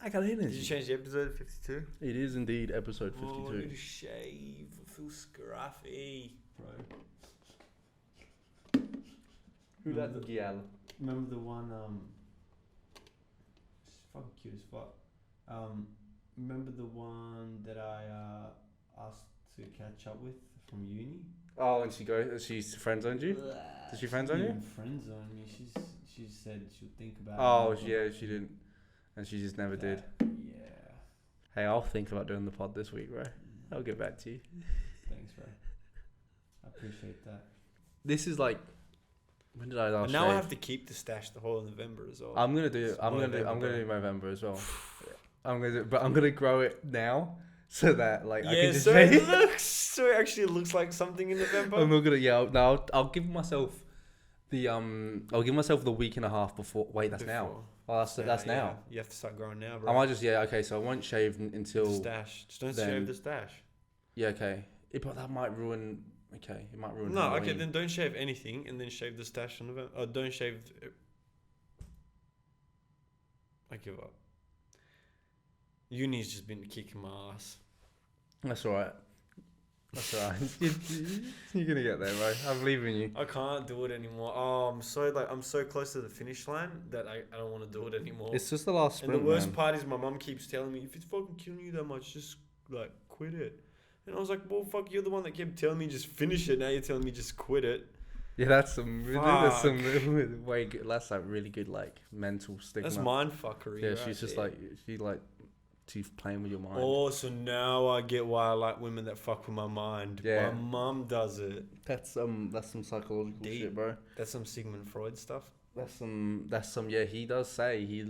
I got energy. Did you change the episode to 52? It is indeed episode 52. Oh, I need to shave. I feel scruffy. Bro. Who that gal? Remember the one, she's fucking cute as fuck. Remember the one that I asked to catch up with from uni? Oh, and she's friend zoned you? Did she friend zone you? Friend zone me. She said she'll think about it. Oh, yeah, she didn't. And she just never did. Yeah. Hey, I'll think about doing the pod this week, bro. I'll get back to you. Thanks, bro. I appreciate that. This is like, when did I last And now I shave? have to keep the stash the whole of November as well. I'm gonna do November as well. I'm gonna grow it now so that like I can just so shave. it actually looks like something in November. I'm not gonna I'll give myself the week and a half before. Wait, that's now. Oh, that's now. Yeah. You have to start growing now, bro. I might just okay. So I won't shave until the stash. Just don't shave the stash. Yeah, okay. But that might ruin. Okay, it might ruin. No, Halloween. okay, then don't shave anything and then shave the stash in November. Or don't shave. I give up. Uni's just been kicking my ass. That's alright. That's alright. You're gonna get there, bro. I believe in you. I can't do it anymore. Oh, I'm so close to the finish line that I don't want to do it anymore. It's just the last sprint. And the worst part is my mum keeps telling me, if it's fucking killing you that much, just like quit it. And I was like, well, fuck, you're the one that kept telling me just finish it. Now you're telling me just quit it. Yeah, that's way good. That's like really good like mental stigma. That's mind fuckery. Yeah, right she's just there. she's playing with your mind. Oh, so now I get why I like women that fuck with my mind. Yeah. My mum does it. That's some psychological Deep. shit, bro. That's some Sigmund Freud stuff. That's some yeah, he does say he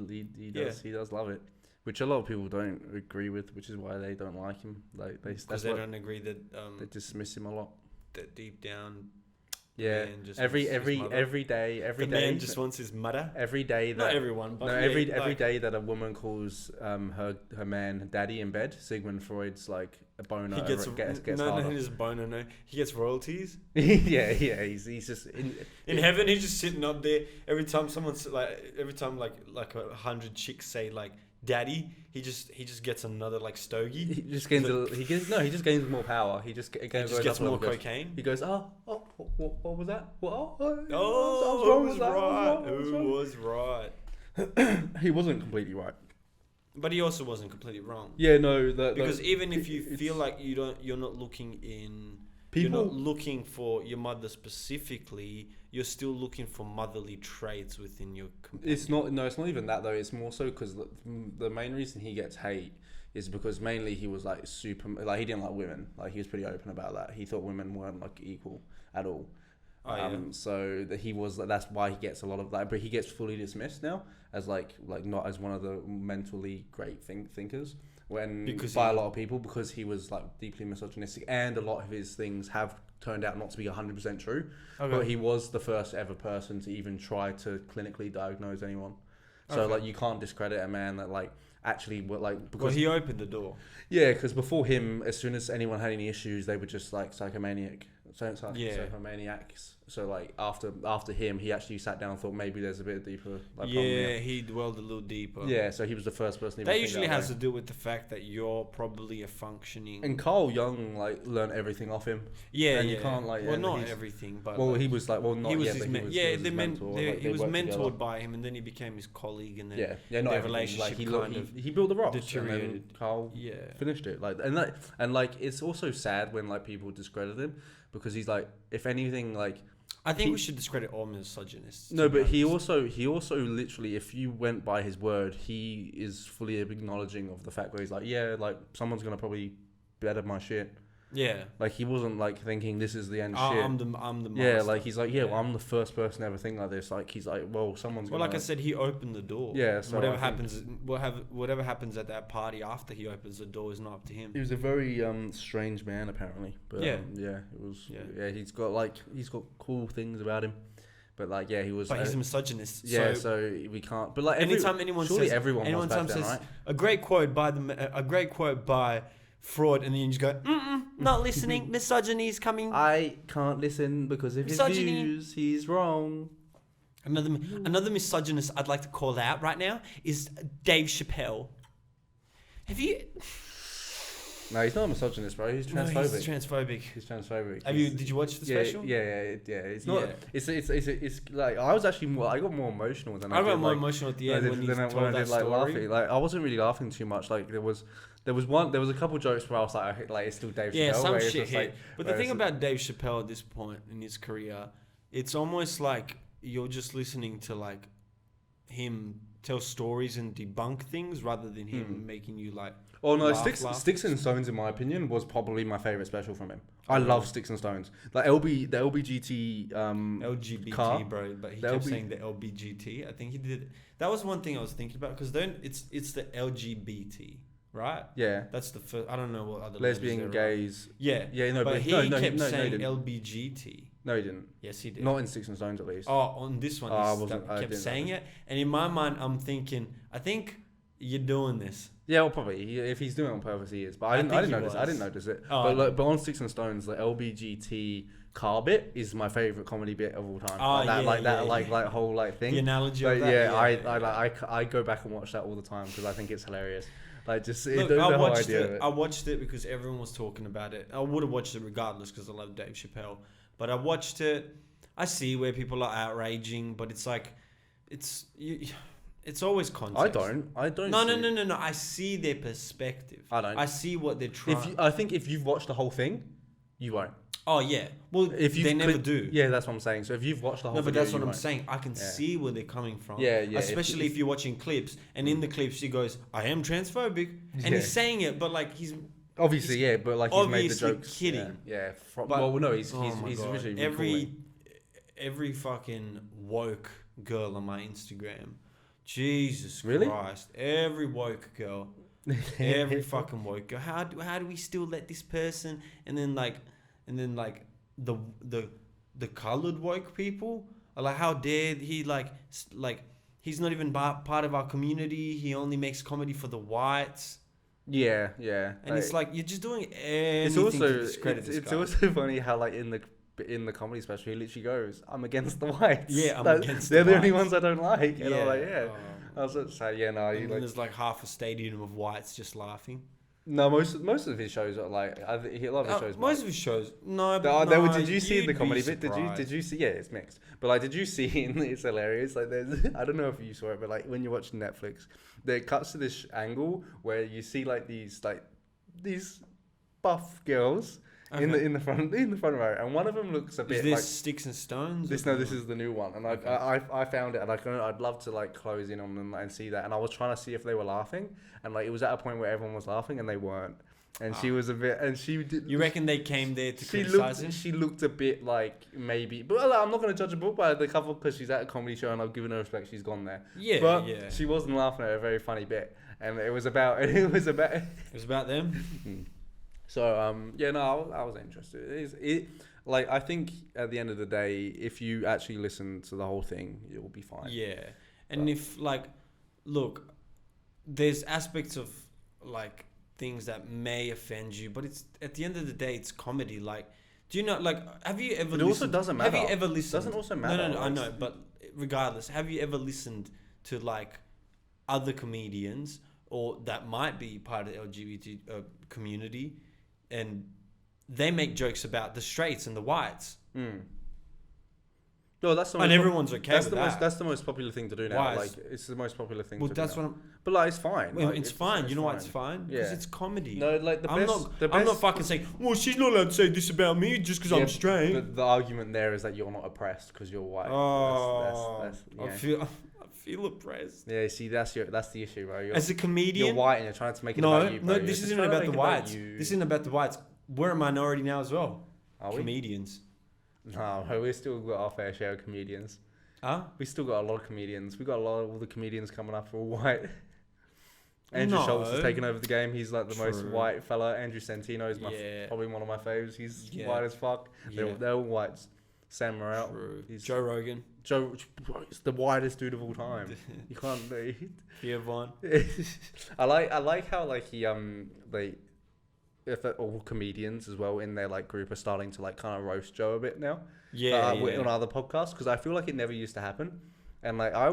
does love it. Which a lot of people don't agree with, which is why they don't like him. Like because they don't agree that they dismiss him a lot. that deep down. Yeah, man just every day man just wants his mother. Every day that not everyone, but every day that a woman calls her man daddy in bed, Sigmund Freud's like a boner. He gets harder. No, he's a boner. No, he gets royalties. yeah, he's just in heaven. He's just sitting up there. Every time 100 chicks say like daddy, he just gets another like stogie. He just gains more power. He just gets more cocaine. He goes, what was that? Who was right? He wasn't completely right, but he also wasn't completely wrong. Yeah, no, because even if you feel like you're not looking in. You're not looking for your mother specifically. You're still looking for motherly traits within your companion. It's not even that though. It's more so because the main reason he gets hate is because mainly he was like super, like he didn't like women. Like he was pretty open about that. He thought women weren't like equal at all. So that he was, that's why he gets a lot of that, but he gets fully dismissed now as like not as one of the mentally great thinkers. By a lot of people, because he was like deeply misogynistic, and a lot of his things have turned out not to be 100% true. Okay. But he was the first ever person to even try to clinically diagnose anyone. So like you can't discredit a man that like actually because he opened the door. Yeah, because before him, as soon as anyone had any issues, they were just like psychomaniacs. So like after him, he actually sat down and thought maybe there's a bit deeper. Like, he dwelled a little deeper. Yeah, so he was the first person. That usually has to do with the fact that you're probably a functioning. And Carl Jung like learned everything off him. Yeah, and you can't like. Well, not everything, but he was like not. He was yet, his but he was mentored together. by him, and then he became his colleague, and then not their relationship he built the rocks. Deteriorated. And then Carl finished it. It's also sad when like people discredit him because he's like, if anything, like. I think we should discredit all misogynists. No, but he also literally, if you went by his word, he is fully acknowledging of the fact where he's like, yeah, like someone's gonna probably better my shit. Yeah. Like he wasn't like thinking this is the end shit. I'm the master. Yeah, like he's like, well, I'm the first person to ever think like this. Like he's like, well, someone's gonna. Well, like I said, he opened the door. Yeah. So whatever happens at that party after he opens the door is not up to him. He was a very strange man apparently. But it was. Yeah, he's got cool things about him. But like, he was. But he's a misogynist. Yeah, so we can't. But like, anytime anyone says a great quote by Freud, and then you just go, not listening. Misogyny's coming. I can't listen because of his views. He's wrong. Another misogynist I'd like to call out right now is Dave Chappelle. Have you? No, he's not a misogynist, bro. He's transphobic. No, he's transphobic. He's transphobic. Did you watch the special? Yeah. It's not. Yeah. It's like I was actually more. I got more emotional than I got did, more like, emotional at the end when he told when I that did, like, story. laughing. Like I wasn't really laughing too much. Like there was a couple jokes where I was like it's still Dave Chappelle. Yeah, some where it's shit just hit. like, But the thing about Dave Chappelle at this point in his career, it's almost like you're just listening to like him tell stories and debunk things rather than him making you like. Oh no, laugh. Sticks and Stones, in my opinion, was probably my favorite special from him. I love Sticks and Stones. Like the LBGT LGBT, car, bro, but he kept saying the LBGT. I think he did. That was one thing I was thinking about because then it's the LGBT, right? Yeah, that's the first. I don't know what other lesbian, gays. Yeah, no, but he kept saying he LBGT. No, he didn't. Yes, he did. Not in Sticks and Stones, at least. Oh, on this one, he kept saying it, and in my mind, I'm thinking, I think you're doing this. Yeah, well, probably. If he's doing it on purpose, he is. But I didn't notice. I didn't notice it. But on Sticks and Stones, the LBGT car bit is my favorite comedy bit of all time. Like whole like thing. The analogy but of that. I go back and watch that all the time because I think it's hilarious. Like just Look, the I whole watched idea it. of it. I watched it because everyone was talking about it. I would have watched it regardless because I love Dave Chappelle. But I watched it. I see where people are outraging, but it's like, it's always context. I don't. No. I see their perspective. I don't. I see what they're trying. I think if you've watched the whole thing, you won't. Oh yeah. Well, they never do. Yeah, that's what I'm saying. So if you've watched the whole, but that's what I'm saying. I can see where they're coming from. Yeah. Especially if you're watching clips, and in the clips he goes, "I am transphobic," and he's saying it, but like he's obviously but like he's made the jokes. Kidding. Yeah. He's originally every fucking woke girl on my Instagram. Jesus really? Christ. Every woke girl. Every fucking woke girl. How do we still let this person and then the colored woke people are like, how dare he like he's not even part of our community. He only makes comedy for the whites. Yeah. And it's like you're just doing anything to discredit this guy. It's also funny how like in the comedy special, he literally goes, "I'm against the whites." Yeah, I'm against. They're the only ones I don't like. And I'm like, I was like, and then there's like half a stadium of whites just laughing. No, most of his shows are like a lot of his shows. Most of his shows, no. Did you see the comedy bit? Did you see? Yeah, it's mixed. But like, did you see? It's hilarious. Like, there's I don't know if you saw it, but like when you're watching Netflix, it cuts to this angle where you see like these buff girls. Okay. In the front row, and one of them looks a bit like Sticks and Stones. This is the new one, and I found it, and I'd love to like close in on them and see that, and I was trying to see if they were laughing, and like it was at a point where everyone was laughing and they weren't, and she was a bit, and she did. You reckon they came there to criticize him? She looked a bit like maybe, but I'm not going to judge a book by the cover because she's at a comedy show, and I've given her respect. She's gone there, she wasn't laughing at a very funny bit, and it was about them. So I was interested. I think at the end of the day, if you actually listen to the whole thing, it will be fine. Yeah, and if look, there's aspects of like things that may offend you, but it's at the end of the day, it's comedy. Like, do you know? Like, have you ever? It also doesn't matter. Have you ever listened? It doesn't also matter. No, I know, but regardless, have you ever listened to like other comedians or that might be part of the LGBT community? And they make jokes about the straights and the whites. No, that's the most everyone's okay with that. That's the most popular thing to do now. Like, it's the most popular thing to do that's now. what I'm... But like, it's fine. Well, like, it's fine. You know why it's fine? Because it's comedy. No, like I'm not fucking saying, well, she's not allowed to say this about me just because I'm straight. But the argument there is that you're not oppressed because you're white. I feel oppressed. Yeah, see, that's the issue, bro. As a comedian, you're white and you're trying to make it about you, bro. No, this isn't about the whites. This isn't about the whites. We're a minority now as well. Are we? Comedians. No, we still got our fair share of comedians. Huh? We still got a lot of comedians. We got all the comedians coming up for white. Andrew Schultz has taken over the game. He's like the most white fella. Andrew Santino is probably one of my faves. He's white as fuck. They're all whites. Sam Morril. Joe Rogan. He's the whitest dude of all time. You can't do. Theo Vaughn. I like how like he if all comedians as well in their like group are starting to like kind of roast Joe a bit now. On other podcasts, because I feel like it never used to happen. And like I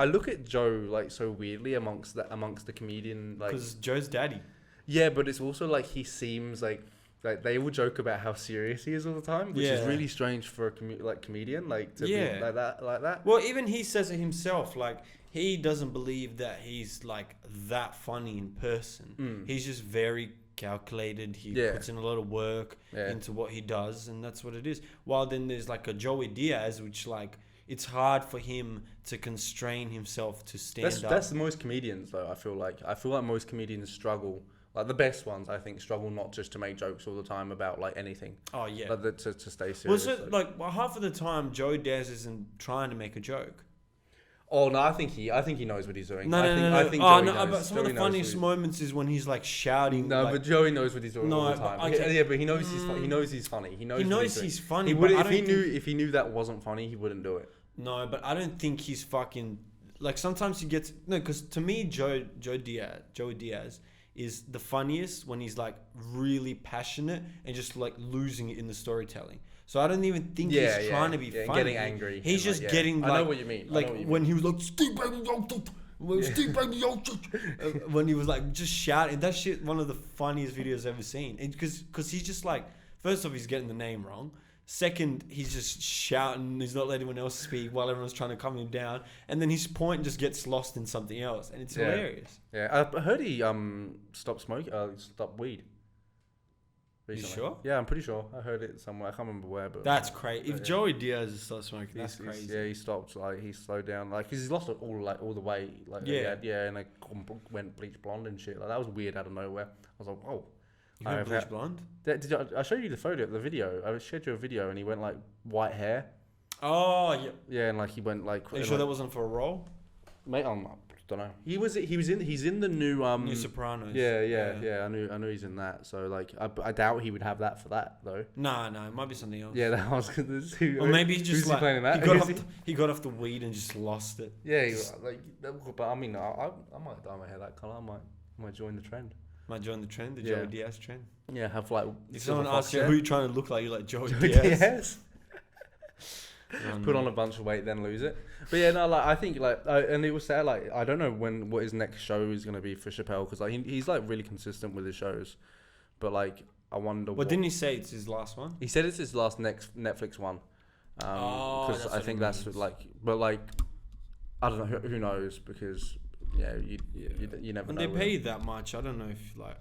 look at Joe like so weirdly amongst the comedian like Because Joe's daddy. yeah, but it's also like he seems like they all joke about how serious he is all the time, which is Yeah. really strange for a comedian like to be Yeah. like that. Well, even he says it himself. Like, he doesn't believe that he's like that funny in person. He's just very calculated. He Yeah. puts in a lot of work into what he does, and that's what it is. While then there's like a Joey Diaz, which like it's hard for him to constrain himself to stand up. That's most comedians though. I feel like most comedians struggle. Like the best ones, I think, struggle not just to make jokes all the time about like anything. Oh yeah. But to stay serious. Well, so like half of the time, Joey Diaz isn't trying to make a joke. Oh no, I think he knows what he's doing. No. I think Oh Joey no, knows. but some of Joey the knows funniest what moments is when he's like shouting. No, like, but Joey knows what he's doing No, all the time. but okay. Yeah, but he knows he knows he's funny. He knows he what knows doing. he's funny. He but would I if he don't knew think- if he knew that wasn't funny, he wouldn't do it. No, but I don't think he's fucking like. Sometimes he gets no, because to me, Joey Diaz is the funniest when he's like really passionate and just like losing it in the storytelling. So I don't even think he's trying to be funny. Getting angry. He's just getting like. I know what you mean. Like when he was like Steve when he was like just shouting. That shit, one of the funniest videos I've ever seen. Because he's just like, first off, he's getting the name wrong. Second, he's just shouting. He's not letting anyone else speak while everyone's trying to calm him down. And then his point just gets lost in something else, and it's hilarious. Yeah, I heard he stopped weed. You Recently. sure? Yeah, I'm pretty sure. I heard it somewhere. I can't remember where, but That's crazy. If yeah. Joey Diaz stopped smoking, that's crazy. Yeah, he stopped. Like he slowed down. Like because he's lost all the weight. Like and like went bleach blonde and shit. Like that was weird out of nowhere. I was like, oh. You went bleach blonde? I showed you the photo, the video. I shared you a video, and he went like white hair. Oh yeah. Yeah, and like he went like. Are you sure that wasn't for a role? Mate, I don't know. He's in the new New Sopranos. Yeah. I knew he's in that. So like, I doubt he would have that for that though. No, it might be something else. Yeah, that was good. Or maybe he just like playing that? he got off the weed and just lost it. Yeah, but I mean, I might dye my hair that color. I might join the trend. Might join the trend, the Joey Diaz trend. Yeah, have like. If someone asks you who you trying to look like, you're like Joey Diaz. Diaz. Put on a bunch of weight, then lose it. But yeah, no, like I think like, and it was sad. Like I don't know what his next show is gonna be for Chappelle because like he's like really consistent with his shows, but like I wonder. Well, didn't he say it's his last one? He said it's his last next Netflix one. Because I think that's like, but like, I don't know who knows because. Yeah, you never when know. When they pay you that much, I don't know if like.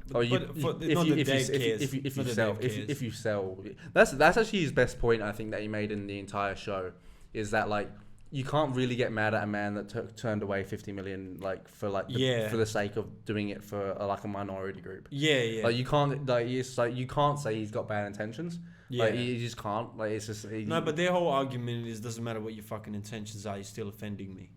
If you sell, that's actually his best point. I think that he made in the entire show is that like you can't really get mad at a man that turned away 50 million like for the sake of doing it for like a minority group. Yeah. Like you can't you can't say he's got bad intentions. Yeah. Like you just can't. Like it's just no. But their whole argument is doesn't matter what your fucking intentions are, you're still offending me.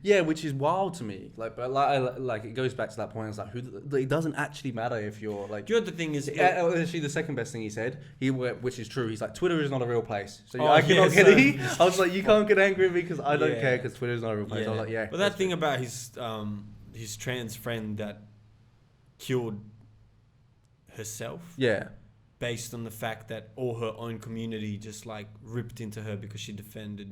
Yeah, which is wild to me. Like, but like it goes back to that point. It's like, it doesn't actually matter if you're like. Do you know the thing is? Actually, the second best thing he said, which is true. He's like, Twitter is not a real place. So I cannot get it. I was like, you can't get angry at me because I don't care because Twitter is not a real place. I was like, yeah. But that thing about his trans friend that killed herself. Yeah. Based on the fact that all her own community just like ripped into her because she defended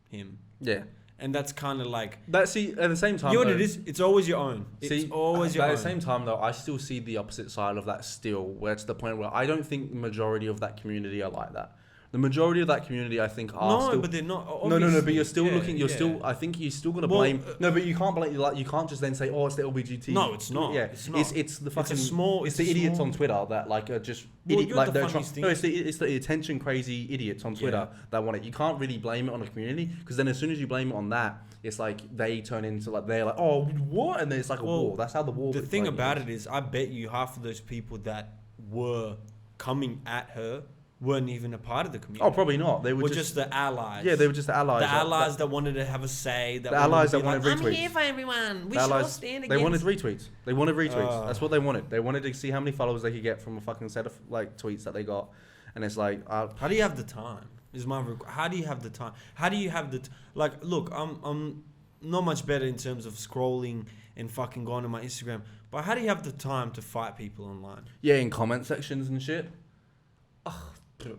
him. Yeah. And that's kind of like... at the same time... You know what it is? It's always your own. It's always your own. At the same time, though, I still see the opposite side of that still, where it's the point where I don't think the majority of that community are like that. The majority of that community, I think, are still... No, but they're not. No, but you're still looking... You're still... I think you're still going to blame... No, but you can't blame... Like, you can't just then say, oh, it's the LBGT. No, it's not. Yeah, it's not. It's the fucking... It's the idiots on Twitter that, like, are just... No, it's the attention crazy idiots on Twitter that want it. You can't really blame it on a community because then as soon as you blame it on that, it's like they turn into like they're like, oh, what? And then it's like a war. That's how the war. The thing about it is, I bet you half of those people that were coming at her weren't even a part of the community. Oh, probably not. They were just the allies. Yeah, they were just the allies. The allies that wanted to have a say. The allies that wanted retweets. I'm here for everyone. We should all stand against. They wanted retweets. That's what they wanted. They wanted to see how many followers they could get from a fucking set of like tweets that they got. And it's like, how do you have the time? How do you have the time? How do you have the like? Look, I'm not much better in terms of scrolling and fucking going to my Instagram. But how do you have the time to fight people online? Yeah, in comment sections and shit.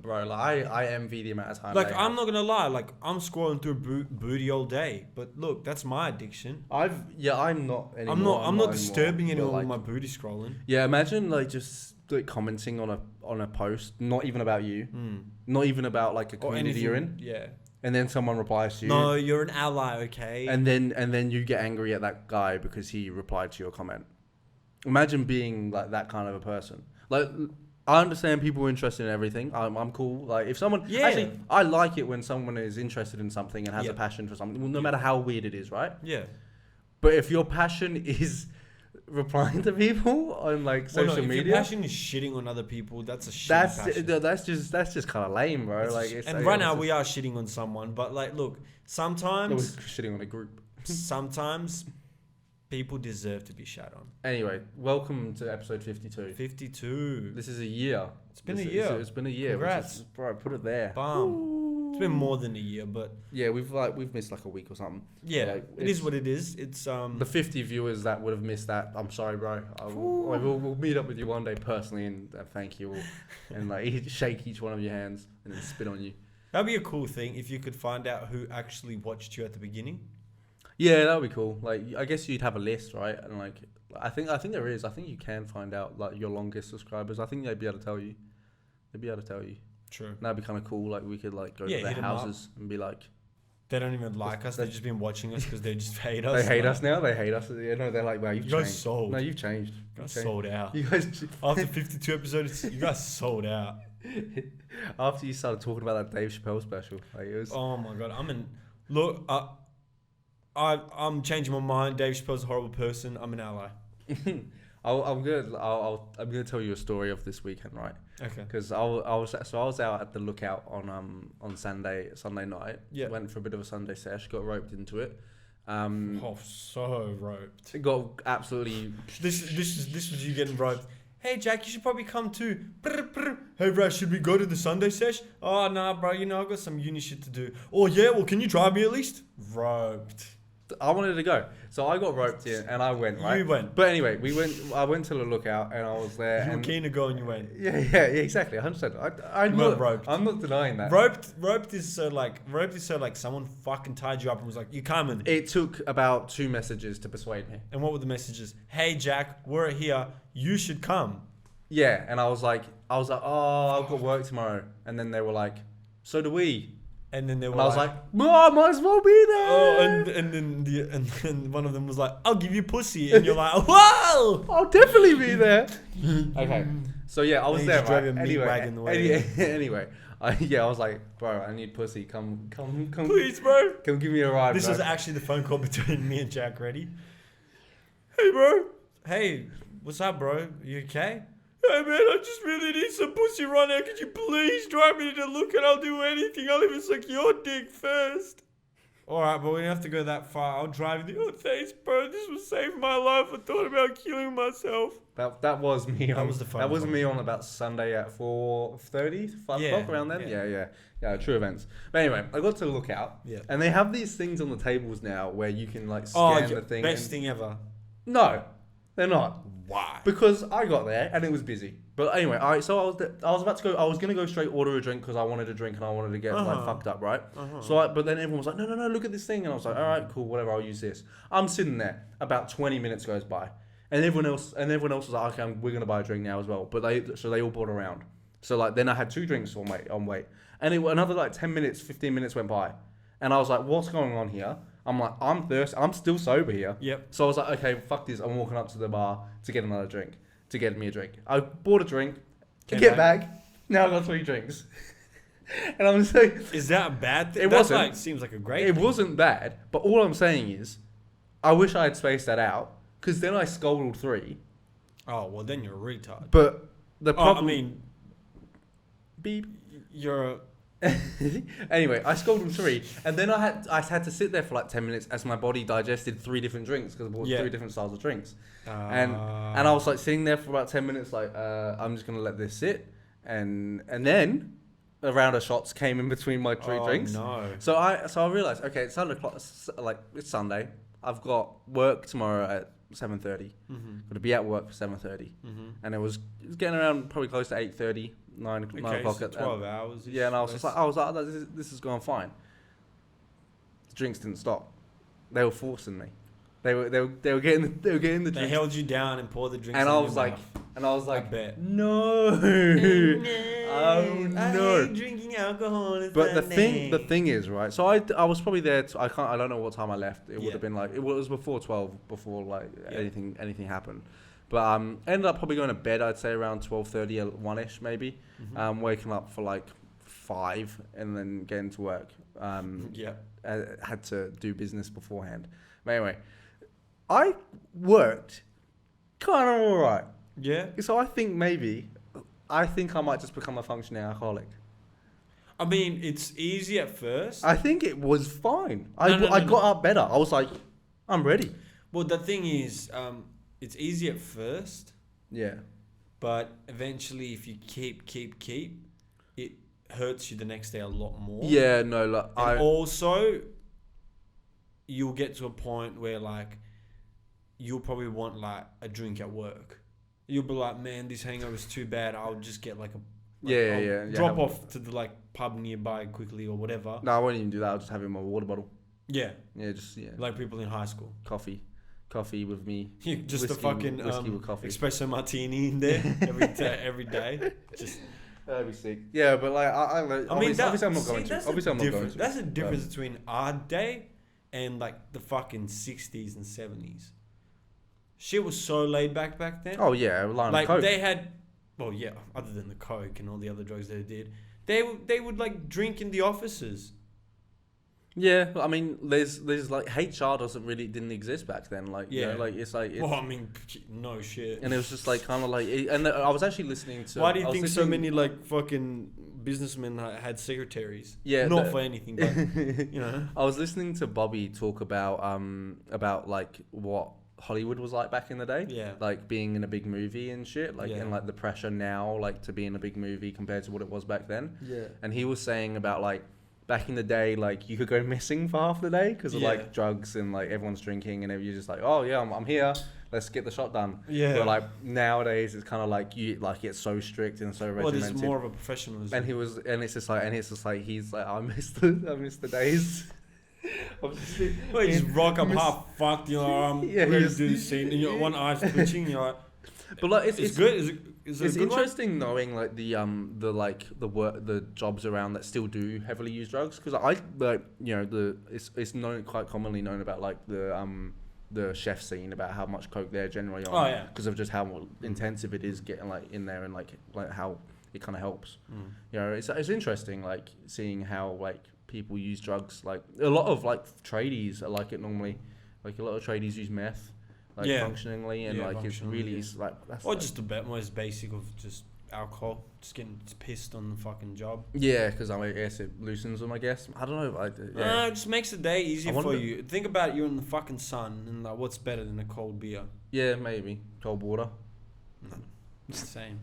bro, like I envy the amount of time. Like, they I'm have. not gonna lie. Like, I'm scrolling through booty all day. But look, that's my addiction. I'm not anymore. I'm not disturbing anymore, anyone but, with my booty scrolling. Yeah, imagine like just like commenting on a post, not even about you, not even about like a community you're in, Yeah. and then someone replies to you. No, you're an ally, okay? And then you get angry at that guy because he replied to your comment. Imagine being like that kind of a person. Like, I understand people are interested in everything. I'm cool. Like, if someone... Yeah. Actually, I like it when someone is interested in something and has Yeah. a passion for something, no matter how weird it is, right? Yeah. But if your passion is replying to people on, like, social if media... your passion is shitting on other people, that's a shitty passion. That's just kind of lame, bro. That's Like, it's, and right now, we are shitting on someone. But, like, look, We're sometimes... shitting on a group. sometimes people deserve to be shat on. Anyway, welcome to episode 52. 52. This is a year. It's been a year. It's been a year. Congrats. Bro, put it there. Bam. It's been more than a year, but Yeah, we've missed like a week or something. yeah, Like, it is what it is. It's The 50 viewers that would have missed that, I'm sorry, bro. We'll meet up with you one day personally and thank you all, and like shake each one of your hands and then spit on you. that'd be a cool thing if you could find out who actually watched you at the beginning. Yeah, that would be cool. Like, I guess you'd have a list, right? And like, I think there is. I think you can find out like your longest subscribers. I think they'd be able to tell you. True. That'd be kind of cool. Like, we could like go Yeah, to their hit 'em up. houses and be like, They don't even like us. They've just been watching us because they just hate they us. hate Like, us now. They hate us. You know, they're like, wow, you've You guys changed. sold. No, you've changed. You guys You've changed. sold out. You guys. After 52 episodes, you guys sold out. After you started talking about that Dave Chappelle special, like it was. Oh my god! Look, I'm changing my mind. Dave Chappelle's a horrible person. I'm an ally. I'm gonna tell you a story of this weekend, right? Okay. Because I was out at the Lookout on Sunday night. Yeah. Went for a bit of a Sunday sesh. Got roped into it. So roped. Got absolutely. This was you getting roped. Hey Jack, you should probably come too. Brr, brr. Hey bro, should we go to the Sunday sesh? Oh nah, bro. You know I got some uni shit to do. Oh yeah, well can you drive me at least? Roped. I wanted to go, so I got roped in and I went. Right. You went. But anyway, I went to the Lookout and I was there. You were and keen to go and you went. Yeah, exactly, 100%. I'm You not weren't roped. I'm not denying that. Roped is so like someone fucking tied you up and was like, you coming. It took about 2 messages to persuade me. And what were the messages? Hey Jack, we're here. You should come. Yeah, and I was like, oh, I've got work tomorrow. And then they were like, so do we. And then they were And I was like, well, I might as well be there. oh, and then one of them was like, I'll give you pussy. And you're like, whoa! I'll definitely be there. Okay, so yeah, I was And you there, just drove right? a meat wagon the way Anyway, I was like, bro, I need pussy. Come, Please, bro. come give me a ride. This bro. was actually the phone call between me and Jack Reddy. Hey, bro. Hey, what's up, bro? You okay? Hey, man, I just really need some pussy right now. Could you please drive me to look and I'll do anything. I'll even suck your dick first. Alright, but we don't have to go that far. I'll drive you. Oh, thanks, bro. This will save my life. I thought about killing myself. That was me. That was the phone That was call. me on about Sunday at 4:30, 5 Yeah, o'clock around then. Yeah. True events. But anyway, I got to the Lookout. Yeah. And they have these things on the tables now where you can like scan the thing. Best thing ever. No, they're not. Why? Because I got there and it was busy. But anyway, so I was about to go. I was gonna go straight order a drink because I wanted a drink and I wanted to get like fucked up, right? So, but then everyone was like, no, look at this thing, and I was like, all right, cool, whatever, I'll use this. I'm sitting there. About 20 minutes goes by, and everyone else was like, okay, we're gonna buy a drink now as well. But they all bought around. So like then I had 2 drinks on wait, and another like 10 minutes, 15 minutes went by, and I was like, what's going on here? I'm like, I'm thirsty. I'm still sober here. Yep. So I was like, okay, fuck this. I'm walking up to the bar to get another drink, to get me a drink. I bought a drink, get back. Now I got 3 drinks. And I'm saying... Is that a bad thing? It That's wasn't. like, seems like a great It thing. wasn't bad, but all I'm saying is, I wish I had spaced that out, because then I scolded 3. Oh, well, then you're a retard. But the problem... I mean... Beep. You're a... Anyway, I scolded 3, and then I had to sit there for like 10 minutes as my body digested 3 different drinks, because I bought 3 different styles of drinks. And I was like sitting there for about 10 minutes like, I'm just going to let this sit. And then a round of shots came in between my 3 drinks. No. So I realized, okay, it's 7 o'clock, like it's Sunday. I've got work tomorrow at 7:30. Mm-hmm. Got to be at work for 7:30, and it was getting around probably close to 8:30, 9 o'clock. So 12 hours. Yeah, and I was like, this is going fine. The drinks didn't stop. They were forcing me. They were getting the They drinks. held you down and poured the drinks. And in I your was like, mouth. I I bet. no, oh I no. hate drinking alcohol. It's But the funny. thing is, right? So I was probably there. I don't know what time I left. It would Yeah. have been like it was before 12, before like Yeah. anything happened. But ended up probably going to bed. I'd say around 12:30, 1ish maybe. Waking up for like 5 and then getting to work. Yeah. Had to do business beforehand. But anyway, I worked kind of alright. Yeah. So I think I might just become a functioning alcoholic. I mean, it's easy at first. I think it was fine. No, I got up better. I was like, I'm ready. Well, the thing is, it's easy at first, Yeah. but eventually, if you keep, it hurts you the next day a lot more. Yeah, no, like And also, you'll get to a point where like you'll probably want like a drink at work. You'll be like, man, this hangover's too bad. I'll just get like yeah. drop off to the like pub nearby quickly or whatever. No, I won't even do that. I'll just have it in my water bottle. Yeah, Yeah. like people in high school. Coffee with me. Just Whiskey- a fucking whiskey with coffee. espresso martini in there every day. Just That'd be sick. Yeah, but like I mean, obviously I'm not going to. that's Obviously I'm not going difference. to. That's the difference between our day and like the fucking 60s and 70s. Shit was so laid back then. Oh yeah, a line Like of coke. they had, well, yeah, other than the coke and all the other drugs they did, they would like drink in the offices. Yeah, I mean, there's like HR didn't exist back then. Like Yeah. like it's like. Well, I mean, no shit. And it was just like kind of like, and I was actually listening to. Why do you I was think so listening- many like fucking businessmen had secretaries? Yeah, not for anything, but you know. I was listening to Bobby talk about like what Hollywood was like back in the day. Yeah. Like being in a big movie and shit. Like Yeah. and like the pressure now, like to be in a big movie compared to what it was back then. Yeah. And he was saying about like back in the day, like you could go missing for half the day because of Yeah. like drugs and like everyone's drinking and you're just like, oh yeah, I'm here. Let's get the shot done. Yeah. But like nowadays, it's kind of like it's so strict and so Well, regimented. there's more of a professionalism. And it's just like he's like I miss the days. Obviously, Well, you just rock up half fucked, you know, Yeah, ready to he's- do the scene, and your one eye's twitching, you're like, but like it's good. Is it It's a good one? interesting knowing like the jobs around that still do heavily use drugs because I like it's known quite commonly known about like the chef scene about how much coke they're generally on. Oh, yeah. Because of just how intensive it is getting like in there and like how it kind of helps. You know, it's interesting like seeing how like people use drugs. Like a lot of like tradies are like it normally. Like a lot of tradies use meth. Like Yeah. functionally and Yeah, like it's functionally, really yeah. it's like that's Or like, just the most basic of just alcohol, just getting pissed on the fucking job. yeah, because I guess it loosens them. I guess I don't know. Yeah. It just makes the day easier I for wonder- you. Think about it, you're in the fucking sun, and like, what's better than a cold beer? Yeah, maybe cold water. Same.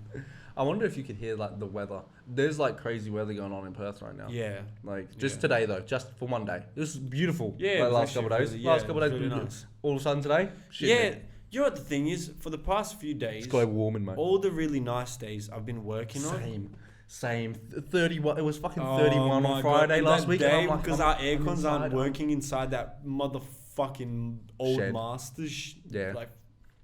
I wonder if you could hear like the weather. There's like crazy weather going on in Perth right now. Yeah. Like just Yeah. today though, just for one day. It was beautiful. Yeah, Like, it was last couple actually of days. really- Last yeah, couple it of was days. really nice. All of a sudden today. Shit, Yeah. man. You know what the thing is? For the past few days, It's global warming, mate. all the really nice days I've been working on. Same. 31. It was fucking Oh 31 my on God, Friday and last that week. day, and I'm like, because I'm- our I'm aircons inside, aren't working inside that motherfucking old Shed. masters. Yeah. Like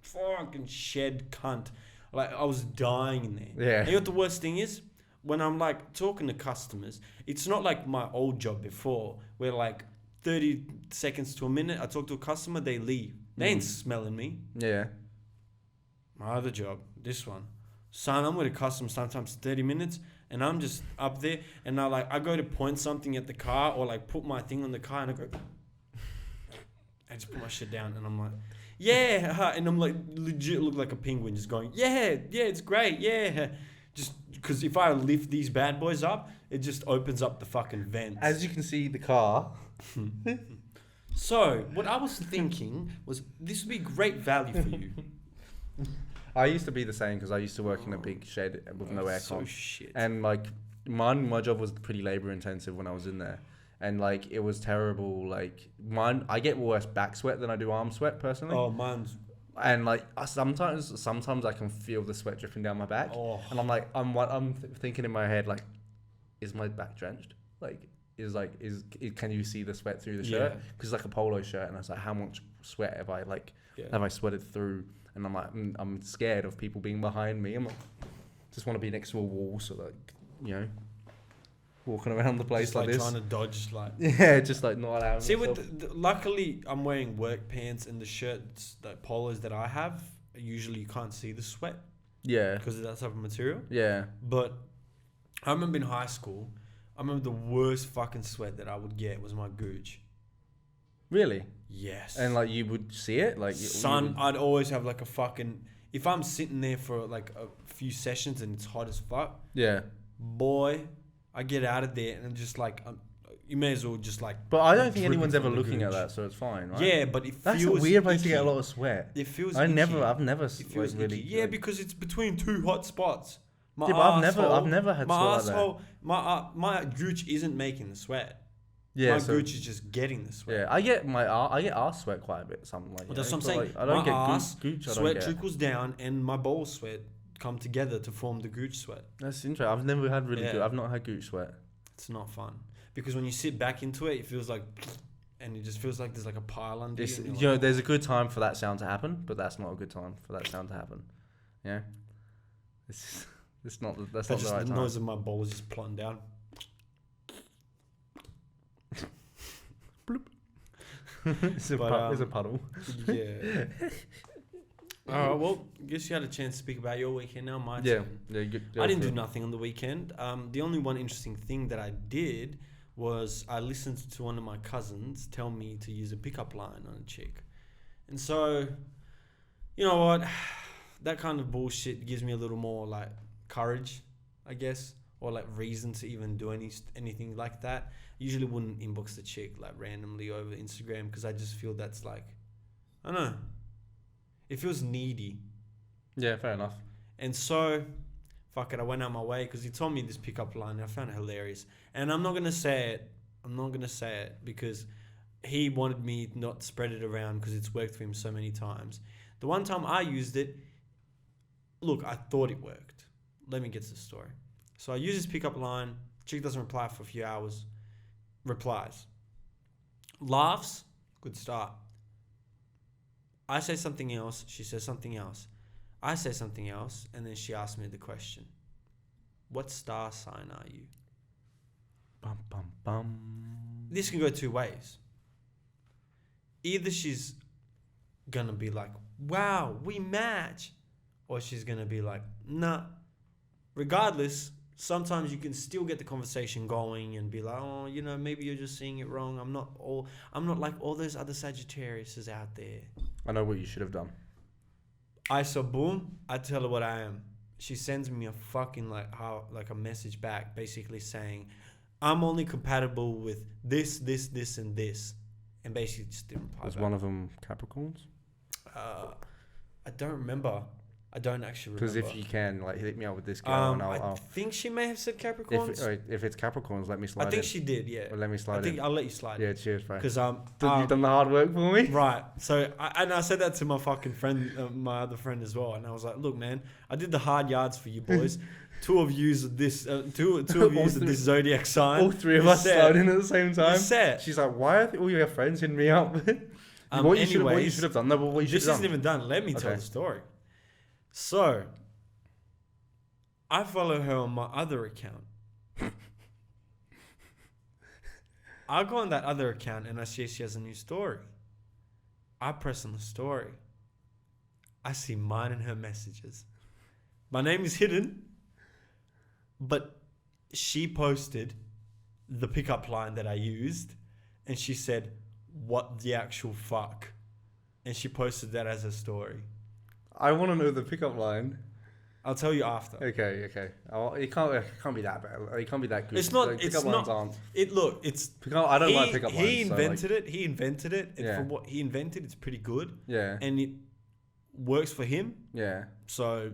fucking shed cunt. Like I was dying in there. Yeah. And you know what the worst thing is? When I'm like talking to customers, it's not like my old job before, where like 30 seconds to a minute, I talk to a customer, they leave. They ain't smelling me. Yeah. My other job, this one. Son, I'm with a customer sometimes 30 minutes and I'm just up there and I go to point something at the car or like put my thing on the car and I go, I just put my shit down and I'm like, yeah. And I'm like, legit look like a penguin just going, yeah, it's great, yeah. Just because if I lift these bad boys up, it just opens up the fucking vents. As you can see, the car. So, what I was thinking was this would be great value for you. I used to be the same because I used to work in a big shed with no aircon. So shit. And like my job was pretty labor intensive when I was in there, and like it was terrible. Like I get worse back sweat than I do arm sweat personally. Oh, mine's And like sometimes I can feel the sweat dripping down my back, Oh. and I'm like, I'm thinking in my head like, is my back drenched? Like, can you see the sweat through the shirt? Yeah. Because it's like a polo shirt, and I was like, how much sweat have I sweated through? And I'm like, I'm scared of people being behind me. I'm like, just want to be next to a wall, so like, you know, walking around the place Just like this. trying to dodge like. Yeah, just like not allowing. See, myself. with luckily I'm wearing work pants, and the shirts, the polos that I have, usually you can't see the sweat Yeah. because of that type of material. Yeah. But I remember in high school, I remember the worst fucking sweat that I would get was my gooch. Really? Yes. And like you would see it, like Son, I'd always have like a fucking. If I'm sitting there for like a few sessions and it's hot as fuck, yeah. boy, I get out of there and I'm just like, you may as well just like. But I don't think dripping anyone's ever from the looking at gooch. that, so it's fine, right? Yeah, but it That's feels a weird place to icky. get a lot of sweat. It feels. I've icky. never It feels like really. icky. Yeah, like, because it's between two hot spots. My yeah, but I've asshole, never had my sweat like that. asshole, my gooch isn't making the sweat. Yeah, my so, gooch is just getting the sweat. yeah, I get arse sweat quite a bit. Something like. Well, that's you what know, I'm but, saying. like, I don't My get arse, gooch. I don't sweat get. trickles down, and my ball sweat come together to form the gooch sweat. That's interesting. I've never had really Yeah. good. I've not had gooch sweat. It's not fun because when you sit back into it, it feels like, and it just feels like there's like a pile under you. and you're You know, like, there's a good time for that sound to happen, but that's not a good time for that sound to happen. Yeah. It's not. That's not just the right the time. noise of my balls just plotting down. It's a puddle. Yeah. All right. Well, I guess you had a chance to speak about your weekend. Now my Yeah. turn. Yeah. Good. I didn't do nothing on the weekend. The only one interesting thing that I did was I listened to one of my cousins tell me to use a pickup line on a chick. And so, you know what? That kind of bullshit gives me a little more like courage, I guess, or like reason to even do anything like that. I usually wouldn't inbox the chick like randomly over Instagram because I just feel that's like, I don't know. It feels needy. Yeah. Fair enough. And so, fuck it, I went out my way because he told me this pickup line and I found it hilarious. And I'm not going to say it because he wanted me not to spread it around because it's worked for him so many times. The one time I used it, look, I thought it worked. Let me get to the story. So I use this pickup line. Chick doesn't reply for a few hours. Replies. Laughs. Good start. I say something else. She says something else. I say something else. And then she asks me the question. What star sign are you? Bum bum bum. This can go two ways. Either she's going to be like, wow, we match. Or she's going to be like, nah. Regardless, sometimes you can still get the conversation going and be like, oh, you know, maybe you're just seeing it wrong. I'm not like all those other Sagittariuses out there. I know what you should have done. Boom, I tell her what I am. She sends me a fucking like a message back basically saying, I'm only compatible with this, and this. And basically just didn't reply Was back. one of them Capricorns? I don't remember. I don't actually remember. Because if you can, like, hit me up with this girl, and I I'll think she may have said Capricorns. if it's Capricorns, let me slide. I think in. she did, yeah. Or let me slide. I think in. I'll let you slide. Yeah, cheers, bro. Because You've done the hard work for me. right. So I said that to my fucking friend, my other friend as well, and I was like, look, man, I did the hard yards for you boys. Two of yous of this, two of yous of this zodiac sign. All three of us slide in at the same time. Set. She's like, why are all your friends hitting me up? What you should have done. No, but what you should This have isn't done. even done. Let me tell Okay. the story. So, I follow her on my other account. I go on that other account and I see she has a new story. I press on the story. I see mine and her messages. My name is hidden, but she posted the pickup line that I used and she said, what the actual fuck? And she posted that as a story. I I want to know the pickup line. I'll tell you after. Okay. It can't be that bad. It can't be that good. It's not. Like, It's pickup lines not. aren't. It's. I don't like pickup lines. He so, invented it. He invented it. And Yeah. from what he invented, it's pretty good. Yeah. And it works for him. Yeah. So,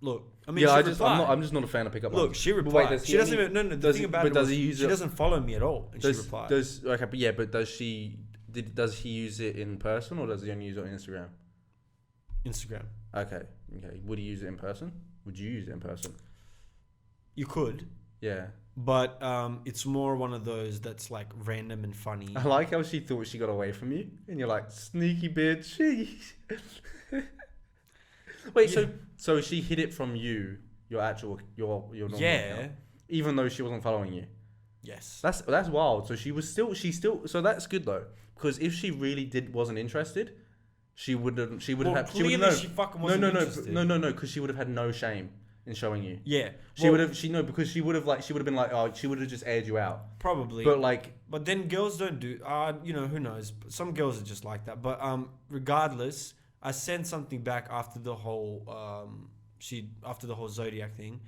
look. I mean, Yeah. she replied. I'm just not a fan of pickup lines. Look, she But replied. does She he doesn't only- even. No. The does thing he- about but it does was he use she it- doesn't follow me at all, and she replied. But does he use it in person or does he only use it on Instagram? Instagram. Okay. Would you use it in person? Would you use it in person? You could, Yeah. but it's more one of those that's like random and funny. I like how she thought she got away from you, and you're like, sneaky bitch. Wait, Yeah. so she hid it from you, your normal Yeah. account, even though she wasn't following you. Yes. That's wild. So she still so that's good though, because if she really wasn't interested, she would have Clearly known. she fucking wasn't interested. No, because she would have had no shame in showing you. Yeah. She would have because she would have been like, oh, she would have just aired you out. Probably. But then girls don't do. Who knows? Some girls are just like that. But regardless, I sent something back after the whole Zodiac thing,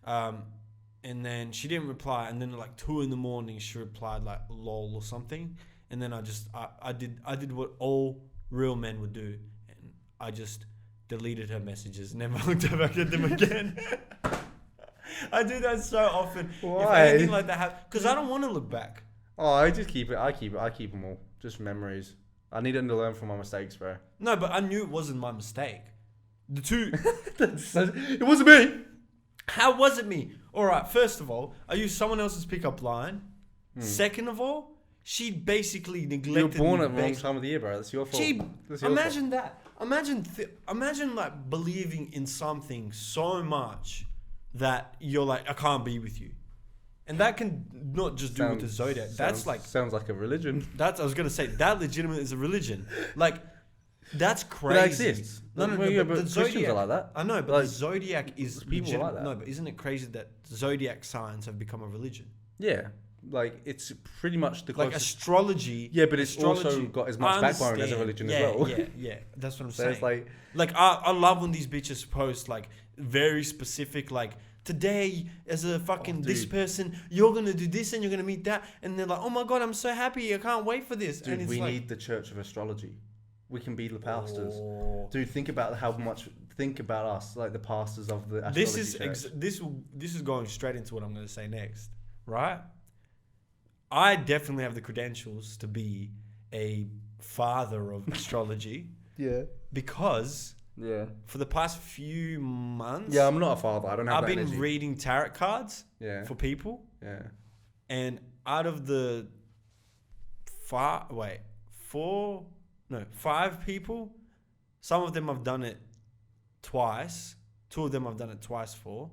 and then she didn't reply. And then at like 2 a.m, she replied like lol or something. And then I did what all real men would do, and I just deleted her messages, never looked back at them again. I do that so often. Why? If anything like that happens, because I don't want to look back. oh, I just keep it. I keep them all, just memories. I need them to learn from my mistakes, bro. No, but I knew it wasn't my mistake. The two. It wasn't me. How was it me? All right. First of all, I used someone else's pickup line. Second of all, she basically neglected. You were born me at the wrong time of the year, bro. That's your fault. Imagine that. Imagine like believing in something so much that you're like, I can't be with you, and that can not just do with the Zodiac. That's like sounds like a religion. I was gonna say that legitimate is a religion. Like that's crazy. That exists. No, but the Christians Zodiac are like that. I know, but Like, the Zodiac is people are like that. No, but isn't it crazy that Zodiac signs have become a religion? Yeah, like it's pretty much the Like closest. astrology. Yeah, but it's also astrology- got as I much backbone as a understand. religion yeah, as well. Yeah. That's what I'm So saying. it's like I love when these bitches post like very specific, like today as a fucking this dude. person, you're gonna do this and you're gonna meet that, and they're like, oh my god, I'm so happy, I can't wait for this. dude, and it's we like, need the Church of Astrology. We can be the pastors. oh. Dude, think about us, like the pastors of the astrology This is church. this is going straight into what I'm going to say next, right? I definitely have the credentials to be a father of astrology Yeah. because Yeah. for the past few months, Yeah, I'm not a father. I don't have I've that been energy. reading tarot cards Yeah. for people, Yeah. and out of the 5 people, some of them I've done it twice. 2 of them I've done it twice for.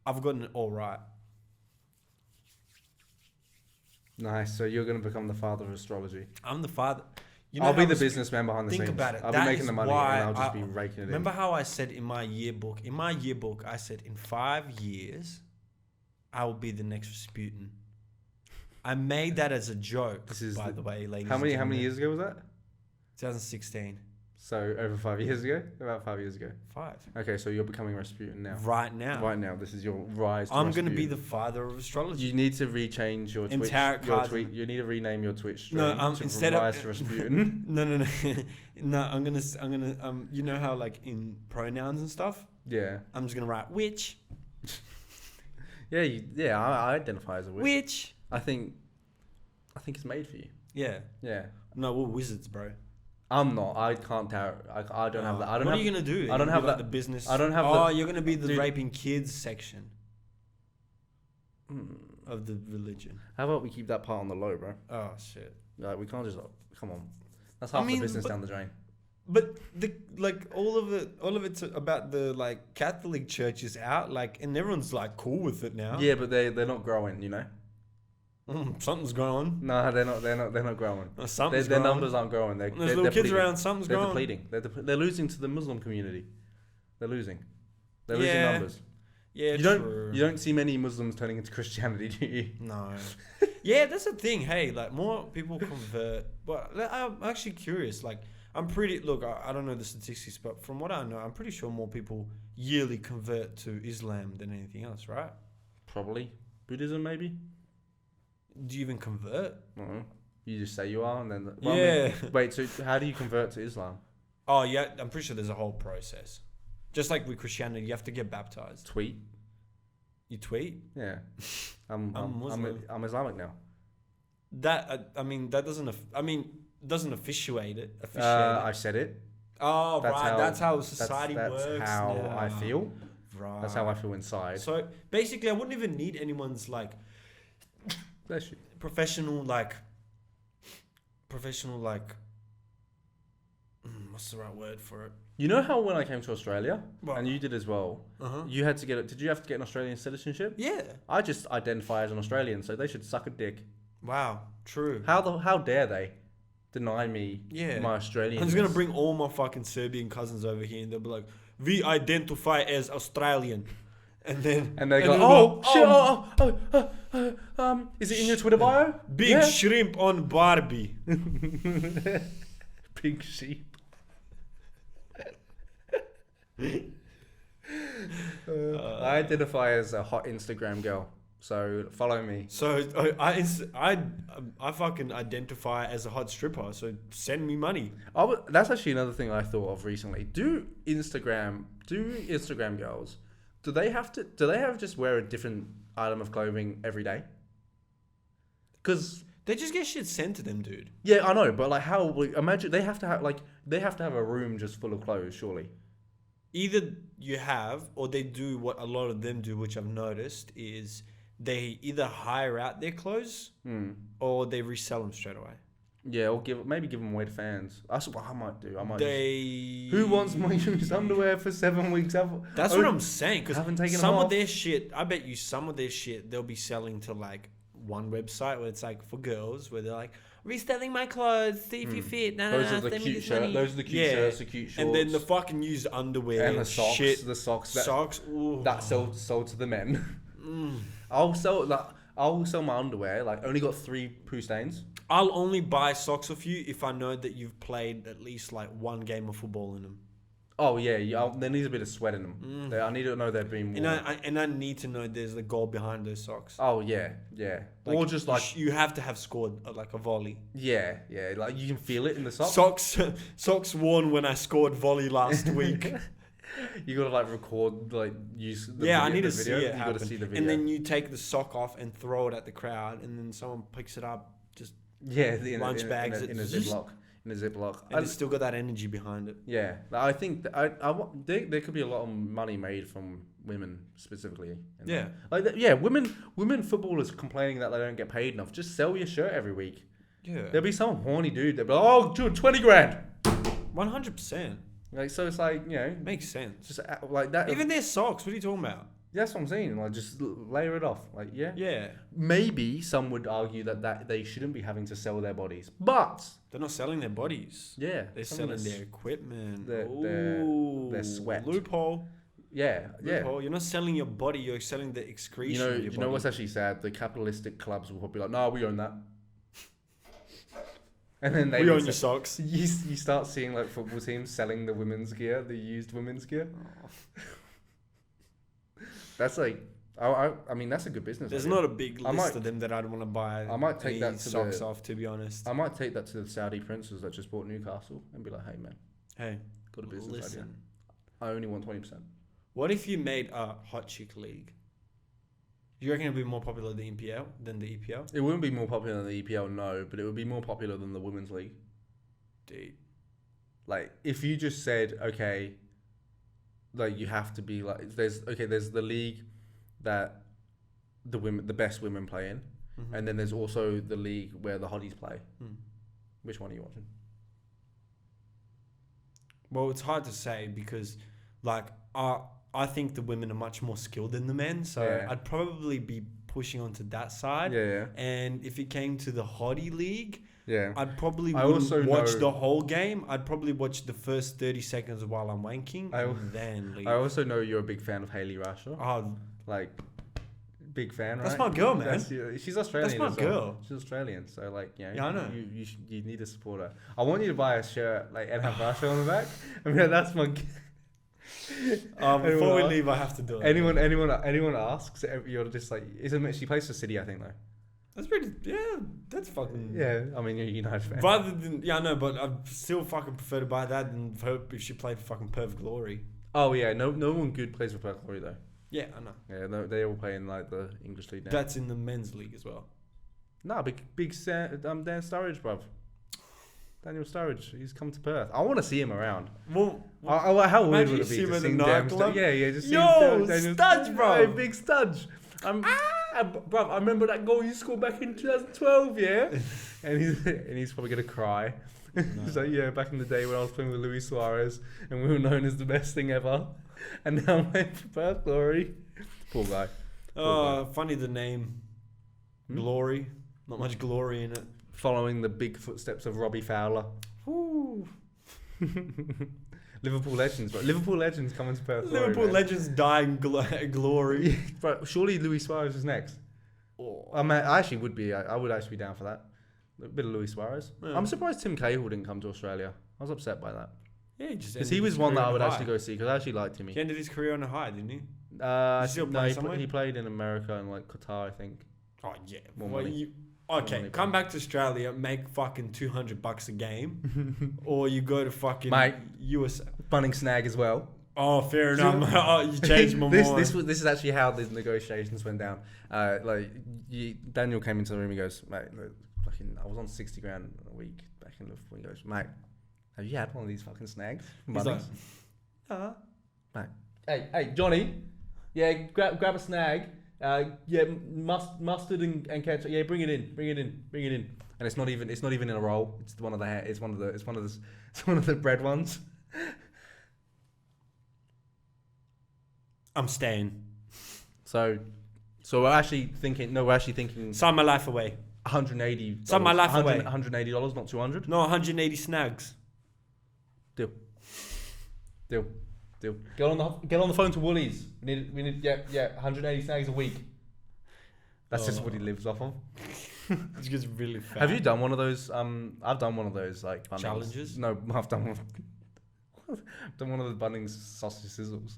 I've gotten it all right. Nice. So you're going to become the father of astrology. I'm the father. I'll be the businessman behind the think scenes. about it. I'll be That making is the money why and I'll just be raking it Remember in. how I said in my yearbook? In my yearbook, I said in 5 years, I will be the next Rasputin. I made that as a joke. This is by the way, ladies. How many and gentlemen. years ago was that? 2016. So over 5 years ago? About 5 years ago. 5. Okay, so you're becoming Rasputin now. Right now. Right now, this is your rise to I'm going to be Rasputin. the father of astrology. You need to rechange your In Twitch. tarot cards. You need to rename your Twitch stream No, to instead rise of to Rasputin. no. No, I'm gonna you know how like in pronouns and stuff, Yeah. I'm just gonna write which. Yeah. I identify as a witch. Which. I think it's made for you. Yeah. Yeah. No, we're wizards, bro. I'm not. I can't tarot. I don't have that. I don't what have, are you gonna do? I don't You're have gonna be like that- the business. I don't have Oh, the- you're gonna be the Dude. raping kids section of the religion. How about we keep that part on the low, bro? Oh shit. Like we can't just come on. That's half the business down the drain. But all of it's about the like Catholic Church is out, like, and everyone's like cool with it now. Yeah, but they're not growing. You know. Something's going on. No, they're not growing. Something's Their going numbers aren't growing. They're There's little kids depleting. around. Something's They're going on. depleting. They're losing to the Muslim community. They're losing. They're losing Yeah. numbers. Yeah, You don't see many Muslims turning into Christianity, do you? No. Yeah, that's the thing. Hey, like more people convert. But I'm actually curious. Like, I don't know the statistics, but from what I know, I'm pretty sure more people yearly convert to Islam than anything else, right? Probably. Buddhism, maybe? Do you even convert? Uh-uh. You just say you are, and then... Yeah. Wait, so how do you convert to Islam? Oh, yeah, I'm pretty sure there's a whole process. Just like with Christianity, you have to get baptized. Tweet? You tweet? Yeah. I'm Muslim. I'm Islamic now. That doesn't officiate it. I said it. Oh, That's right. how- That's how society that's works. how now. I feel. Right. That's how I feel inside. So basically, I wouldn't even need anyone's like Bless you. professional like what's the right word for it? You know how when I came to Australia, What? and you did as well, Uh-huh. you had to get it. Did you have to get an Australian citizenship? Yeah. I just identify as an Australian, so they should suck a dick. Wow. True. How dare they deny me Yeah. my Australian? I'm just gonna bring all my fucking Serbian cousins over here, and they'll be like, "We identify as Australian," and then And they go, then oh, they'll shit, is it in your Twitter bio? big Yeah. shrimp on Barbie. Big sheep. I identify as a hot Instagram girl, so follow me. So I fucking identify as a hot stripper. So send me money. That's actually another thing I thought of recently. Do Instagram girls, do they have to just wear a different item of clothing every day? Because They just get shit sent to them, dude. yeah, I know, but like imagine they have to have a room just full of clothes, surely. Either you have, or they do what a lot of them do, which I've noticed, is they either hire out their clothes or they resell them straight away. Yeah, or give them away to fans. That's what I might do. Who Who wants my used underwear for 7 weeks? That's what I'm saying. Because haven't taken some them of off. their shit, I bet you some of their shit they'll be selling to like one website where it's like for girls, where they're like reselling my clothes, see if you fit. Those are the send me cute this shirts. money. Those are the cute shirts, the cute shorts. And then the fucking used underwear and the socks. shit, The socks ooh. that sold to the men. Mm. I'll sell my underwear. Like only got 3 poo stains. I'll only buy socks off you if I know that you've played at least like one game of football in them. Oh yeah, there needs a bit of sweat in them. I need to know they've been worn. And I need to know there's the goal behind those socks. Oh yeah. Like, or just like you have to have scored like a volley. yeah, like you can feel it in the socks. Socks worn when I scored volley last week. You gotta like record like use. The Yeah, video, I need the to video. see it You happen. gotta see the video. And then you take the sock off and throw it at the crowd, and then someone picks it up, just lunch bags in a it. ziploc. In a ziploc. and it's still got that energy behind it. Yeah, I think there could be a lot of money made from women specifically. And Yeah. Women footballers complaining that they don't get paid enough. Just sell your shirt every week. Yeah, There'll be some horny dude that'll be like, oh, dude, 20 grand. 100% Like so, it's like makes sense. just like that. Even their socks. What are you talking about? That's what I'm saying. Like just layer it off. Like Yeah, Maybe some would argue that they shouldn't be having to sell their bodies, but they're not selling their bodies. yeah, They're some selling of this- their equipment. their sweat. Loophole. Yeah. Loophole. You're not selling your body. You're selling the excretion of your You body. know what's actually sad? The capitalistic clubs will probably be like, no, we own that. And then they we would own your say- socks. You start seeing like football teams selling the women's gear, the used women's gear. That's like, I mean, that's a good business. There's idea. not a big I list might- of them that I'd want to buy. I might take any that to socks the- off. To be honest. I might take that to the Saudi princes that just bought Newcastle and be like, hey man, Hey, got a business idea. listen. I only want 20%. What if you made a hot chick league? You reckon it'd be more popular than the EPL? It wouldn't be more popular than the EPL, no, but it would be more popular than the women's league. Dude. Like if you just said, okay, like you have to be like there's the league that the best women play in, Mm-hmm. and then there's also the league where the hotties play. Mm. Which one are you watching? Well, it's hard to say because, like, I think the women are much more skilled than the men, so Yeah. I'd probably be pushing onto that side. Yeah, And if it came to the hottie league, yeah. I'd probably I wouldn't also watch know- the whole game. I'd probably watch the first 30 seconds while I'm wanking I- and then leave. I also know you're a big fan of Hayley Rasher. Oh, Like, big fan, right? That's my girl, man. She's Australian. That's my as well. girl. She's Australian, so like, Yeah, I know. You need to support her. I want you to buy a shirt like and have Rasher on the back. I mean, that's my. before we Anyone- leave, I have to do it. Anyone asks, you're just like, she plays for City, I think though. That's pretty. Yeah, that's fucking. Yeah, I mean you're a United fan. Rather than I know, but I still fucking prefer to buy that than her if she played for fucking Perth Glory. Oh yeah, no one good plays for Perth Glory though. Yeah, I know. Yeah, no, they all play in like the English league now. That's in the men's league as well. Dan Sturridge, bruv. Daniel Sturridge. He's come to Perth. I want to see him around. Well, How weird imagine would you it be see him to in see the Daniel nightclub. Yeah, just Yo, see Daniel Studge, bro. Hey, big Studge. Bruv, I remember that goal you scored back in 2012, yeah? and he's probably going to cry. He's like, yeah, back in the day when I was playing with Luis Suarez and we were known as the best thing ever. And now I'm playing for Perth Glory. Poor guy. Funny the name. Glory. Not much glory in it. Following the big footsteps of Robbie Fowler. Ooh. Liverpool legends, but Liverpool legends coming to Perth. Liverpool Glory, legends die in glory. Yeah, but surely Luis Suarez is next. Oh. I actually would be. I would actually be down for that. A bit of Luis Suarez. Yeah. I'm surprised Tim Cahill didn't come to Australia. I was upset by that. Yeah, he just Because ended he was his one that career I on would a actually high. go see because I actually liked him. He ended his career on a high, didn't he? He still play somewhere? he played in America and like Qatar, I think. Oh yeah. More Well, money. okay, money, come back to Australia, make fucking $200 a game, or you go to fucking Mate. US. Bunning snag as well. Oh, fair enough. Oh, you changed my mind. This is actually how the negotiations went down. Daniel came into the room. He goes, mate, look, fucking, I was on 60 grand a week back in Liverpool. He goes, mate, have you had one of these fucking snags? He's like, Mate, hey, Johnny, yeah, grab a snag. Mustard and ketchup. Yeah, bring it in. And it's not even in a roll. It's one of the bread ones. I'm staying. So we're actually thinking Sign my life away. $180. Sign my life away. $180, not 200. No, 180 snags. Deal. Get on the phone to Woolies. We need 180 snags a week. That's just what he lives off of. It's just really fat. Have you done one of those? I've done one of those like Bunnings. Challenges? No, I've done one. I've done one of the Bunnings sausage sizzles.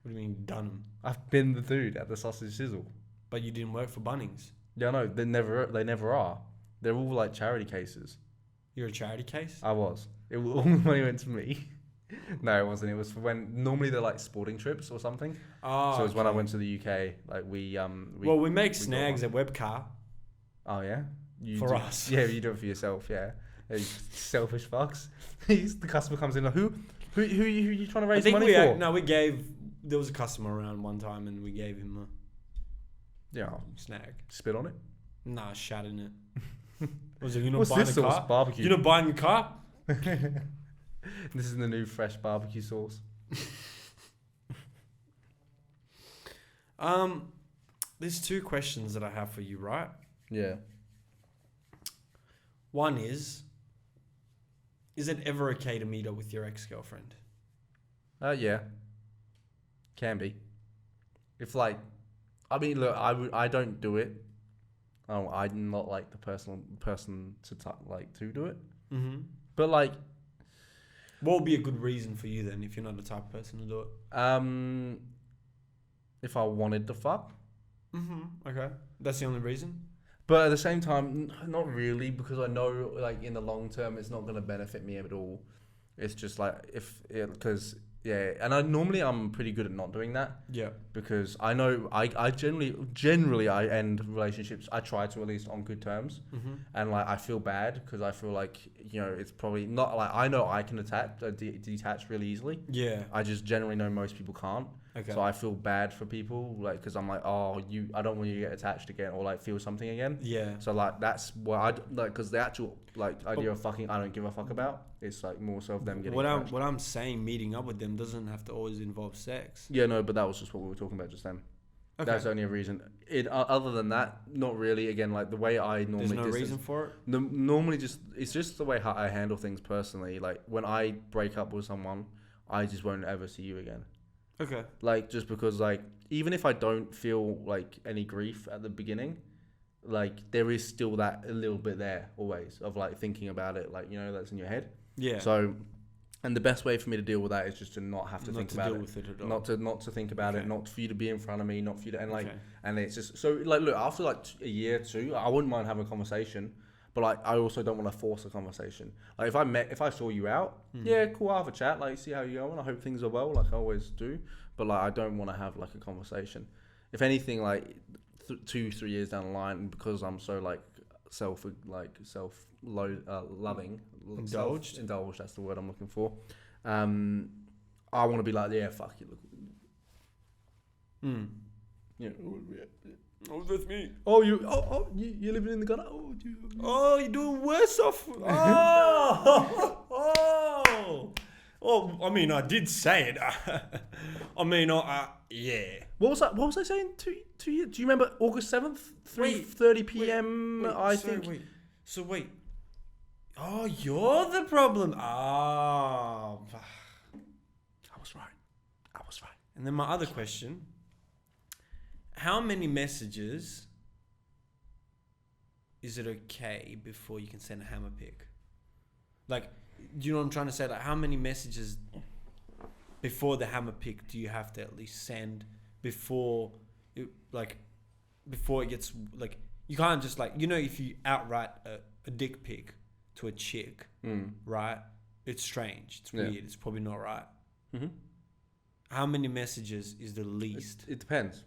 What do you mean done 'em? I've been the dude at the sausage sizzle. But you didn't work for Bunnings. Yeah, no, they never are. They're all like charity cases. You're a charity case? I was. All the money went to me. No, it wasn't. It was for when normally they're like sporting trips or something. Oh, So it was when I went to the UK. Like we make got snags one. at Webcar. Oh yeah. For do, us. Yeah, you do it for yourself. Yeah. You selfish fucks. The customer comes in like, who you trying to raise money for? we gave. There was a customer around one time, and we gave him Yeah. a snag. Spit on it. Nah, shat in it. Was it you not What's buying this a sauce? car? Barbecue. You're not buying a car? This is the new fresh barbecue sauce. There's two questions that I have for you, right? Yeah. One is it ever okay to meet up with your ex-girlfriend? Yeah. Can be. If like, I mean, look, I don't do it. Oh, I'm not like the person to do it. Mm-hmm. But like, what would be a good reason for you then, if you're not the type of person to do it? if I wanted to fuck. Mm-hmm. Okay. That's the only reason? But at the same time, not really, because I know like in the long term it's not going to benefit me at all. It's just like and I'm pretty good at not doing that. Yeah. Because I know I generally I end relationships. I try to at least on good terms, and like I feel bad because I feel like it's probably not like I know I can detach really easily. Yeah. I just generally know most people can't. Okay. So I feel bad for people like because I'm like I don't want you to get attached again or like feel something again. Yeah. So like that's what I like because the actual like idea of fucking I don't give a fuck about. It's like more so of them getting attached. What I'm saying, meeting up with them doesn't have to always involve sex. Yeah, no, but that was just what we were talking about just then. Okay. That's only a reason. Other than that, not really. Again, like the way I normally. There's no reason for it. Normally, it's just the way I handle things personally. Like when I break up with someone, I just won't ever see you again. Okay. Like just because like even if I don't feel like any grief at the beginning, like there is still that a little bit there always of like thinking about it, like that's in your head. Yeah. So, and the best way for me to deal with that is just to not have to think about it. With it at all. Not to think about it. Not for you to be in front of me. Not for you to and it's just so like look after like a year or two, I wouldn't mind having a conversation, but like I also don't want to force a conversation. Like if I saw you out, yeah, cool, I'll have a chat, like see how you're going. I hope things are well, like I always do. But like I don't want to have like a conversation. If anything, like 2-3 years down the line, because I'm so like loving, Indulged. indulged. That's the word I'm looking for. I want to be like, yeah, fuck you, look. Yeah. Oh, that's me. Oh, you living in the gutter? Oh, you're doing worse off. Oh, I mean, I did say it. I mean, yeah. What was that? What was I saying to you? Do you remember August 7th, 3:30 p.m. So wait. Oh, you're the problem. Oh. I was right. And then my other question: how many messages is it okay before you can send a hammer pic? Like, do you know what I'm trying to say? Like, how many messages before the hammer pic do you have to at least send before it gets, like, you can't just, like, you know, if you outright a dick pic to a chick, right? It's strange. It's weird. It's probably not right. Mm-hmm. How many messages is the least? It depends.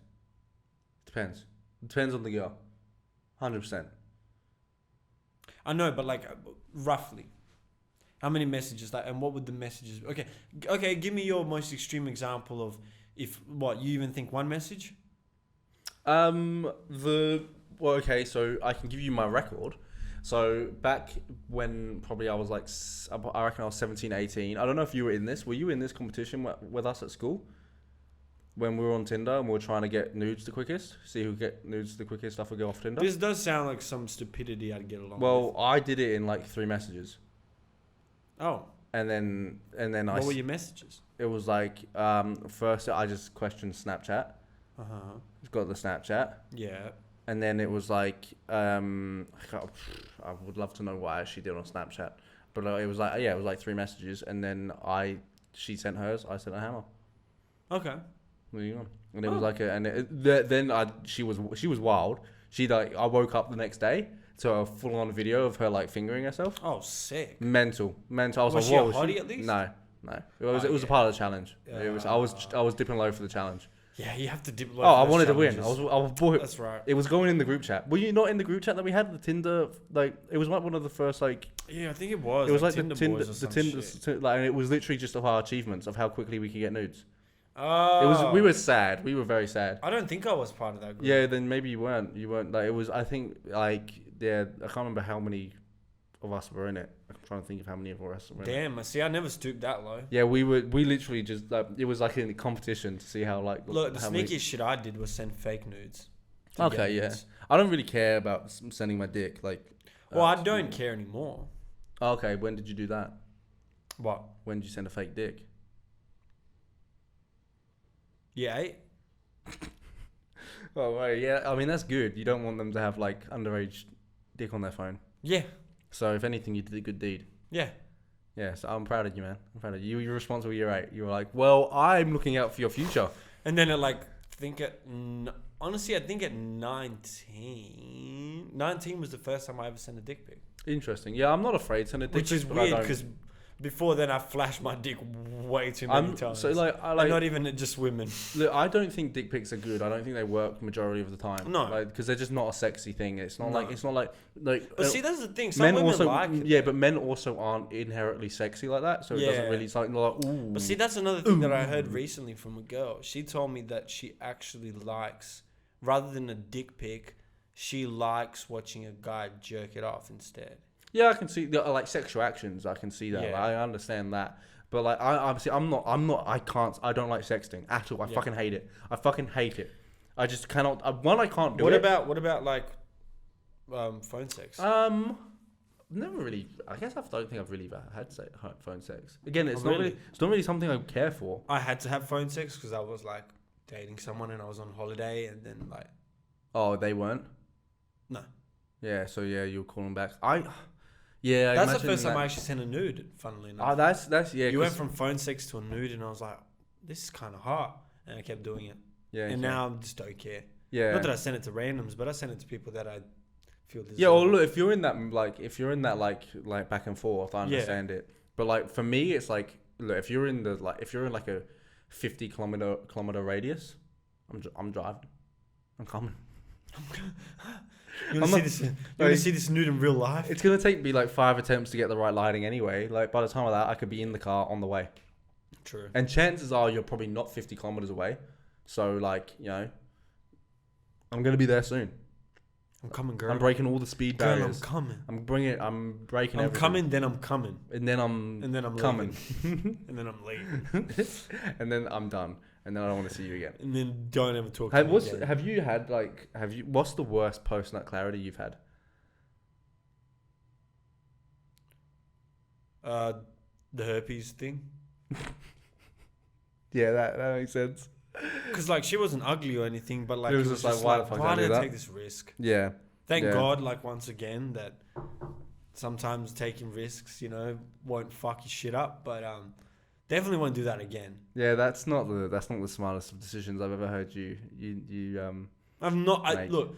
It depends on the girl. 100%. I know, but like roughly, how many messages? Like, and what would the messages? Okay. Give me your most extreme example of if you even think one message. Okay, so I can give you my record. So back when probably I was like, I reckon I was 17, 18. I don't know if you were in this. Were you in this competition with us at school? When we were on Tinder and we were trying to get nudes the quickest? See who get nudes the quickest off a girl off Tinder? This does sound like some stupidity I'd get along with. Well, I did it in like 3 messages. Oh. And then What were your messages? It was like, first I just questioned Snapchat. Got the Snapchat. Yeah. And then it was like, I would love to know what I actually did on Snapchat. But it was like 3 messages. And then she sent hers, I sent a hammer. Okay. There you go. And it was like she was wild. I woke up the next day to a full on video of her like fingering herself. Oh, sick. Mental. I was Was like, she a whoa. hottie at least? No. It was a part of the challenge. I was dipping low for the challenge. Yeah, you have to dip low. I wanted to win. I was bored. That's right. It was going in the group chat. Were you not in the group chat that we had? The Tinder, like, it was like one of the first, like... Yeah, I think it was. It was like Tinder the Tinder, boys or some shit. like, and it was literally just of our achievements of how quickly we could get nudes. Oh. We were sad. We were very sad. I don't think I was part of that group. Yeah, then maybe you weren't. Like, it was, I think, like, yeah, I can't remember how many of us were in it. I'm trying to think of how many of us were in it. Damn, see, I never stooped that low. Yeah, we literally just, like, it was like in a competition to see how, like... Look, the sneakiest shit I did was send fake nudes. Okay, yeah. I don't really care about sending my dick, like... Well, I don't care anymore. Okay, when did you do that? What? When did you send a fake dick? Yeah. Oh, right, yeah. I mean, that's good. You don't want them to have, like, underage dick on their phone. Yeah. So, if anything, you did a good deed. Yeah. Yeah, so I'm proud of you, man. I'm proud of you. You're responsible. You're right. You were like, well, I'm looking out for your future. And then honestly, I think at 19 was the first time I ever sent a dick pic. Interesting. Yeah, I'm not afraid to send a dick pic. Which is weird because before then I flashed my dick way too many times. So like, and not even at just women. Look, I don't think dick pics are good. I don't think they work majority of the time. No, because they're just not a sexy thing. It's not like. But see, that's the thing. Some women also, like it. Yeah, but men also aren't inherently sexy like that. So it doesn't really. It's like ooh. But see, that's another thing that I heard recently from a girl. She told me that she actually likes, rather than a dick pic, she likes watching a guy jerk it off instead. Yeah, I can see like sexual actions. I can see that. Yeah. Like, I understand that. But like, I don't like sexting at all. I fucking hate it. I I just cannot. I can't do it. What about like, phone sex? Never really. I guess I don't think I've really had phone sex. Again, it's not really something I care for. I had to have phone sex because I was like dating someone and I was on holiday and then like. Oh, they weren't. No. Yeah. So yeah, you were calling back. Yeah, that's the first time I actually sent a nude. Funnily enough. Oh, that's yeah. You went from phone sex to a nude, and I was like, "This is kind of hot," and I kept doing it. Yeah. And now I just don't care. Yeah. Not that I send it to randoms, but I send it to people that I feel. Yeah. Well, look, if you're in that like back and forth, I understand it. But like for me, it's like, look, if you're in like a 50 kilometer radius, I'm driving. I'm coming. You want to see this nude in real life? It's gonna take me like 5 attempts to get the right lighting anyway. Like by the time of that, I could be in the car on the way. True. And chances are you're probably not 50 kilometers away. So like, you know, I'm gonna be there soon. I'm coming, girl. I'm breaking all the speed barriers. I'm coming. I'm breaking I'm everything. coming, then I'm coming. And then I'm coming. And then I'm leaving. And then I'm done. And then I don't want to see you again. And then don't ever talk to me again. What's the worst post-nut clarity you've had? The herpes thing. Yeah, that makes sense. Because like she wasn't ugly or anything, but like it was just like, why the fuck why did I did do I that? take this risk? Yeah. Thank God, like once again, that sometimes taking risks, you know, won't fuck your shit up. But definitely won't do that again. Yeah, that's not the smartest of decisions I've ever heard you I've not. make. Look,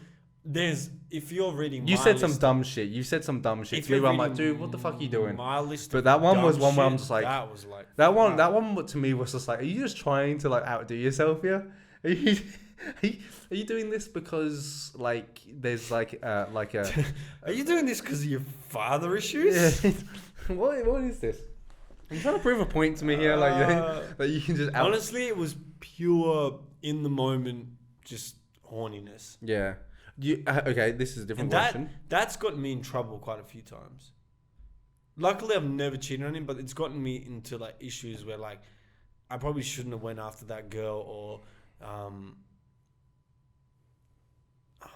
if you're reading, You my said some list, dumb shit. You said some dumb shit if to me. you're Where I'm like, reading dude, what the fuck are you doing? My list, But of that one dumb was one where I'm shit, just like, that was like that one to me was just like, are you just trying to like outdo yourself here? Are you doing this because like there's like a Are you doing this because of your father issues? yeah, what is this? Are you trying to prove a point to me here, like that you can just Honestly, it was pure in the moment, just horniness. Yeah. Okay, this is a different And question. that's gotten me in trouble quite a few times. Luckily, I've never cheated on him, but it's gotten me into like issues where like I probably shouldn't have went after that girl, or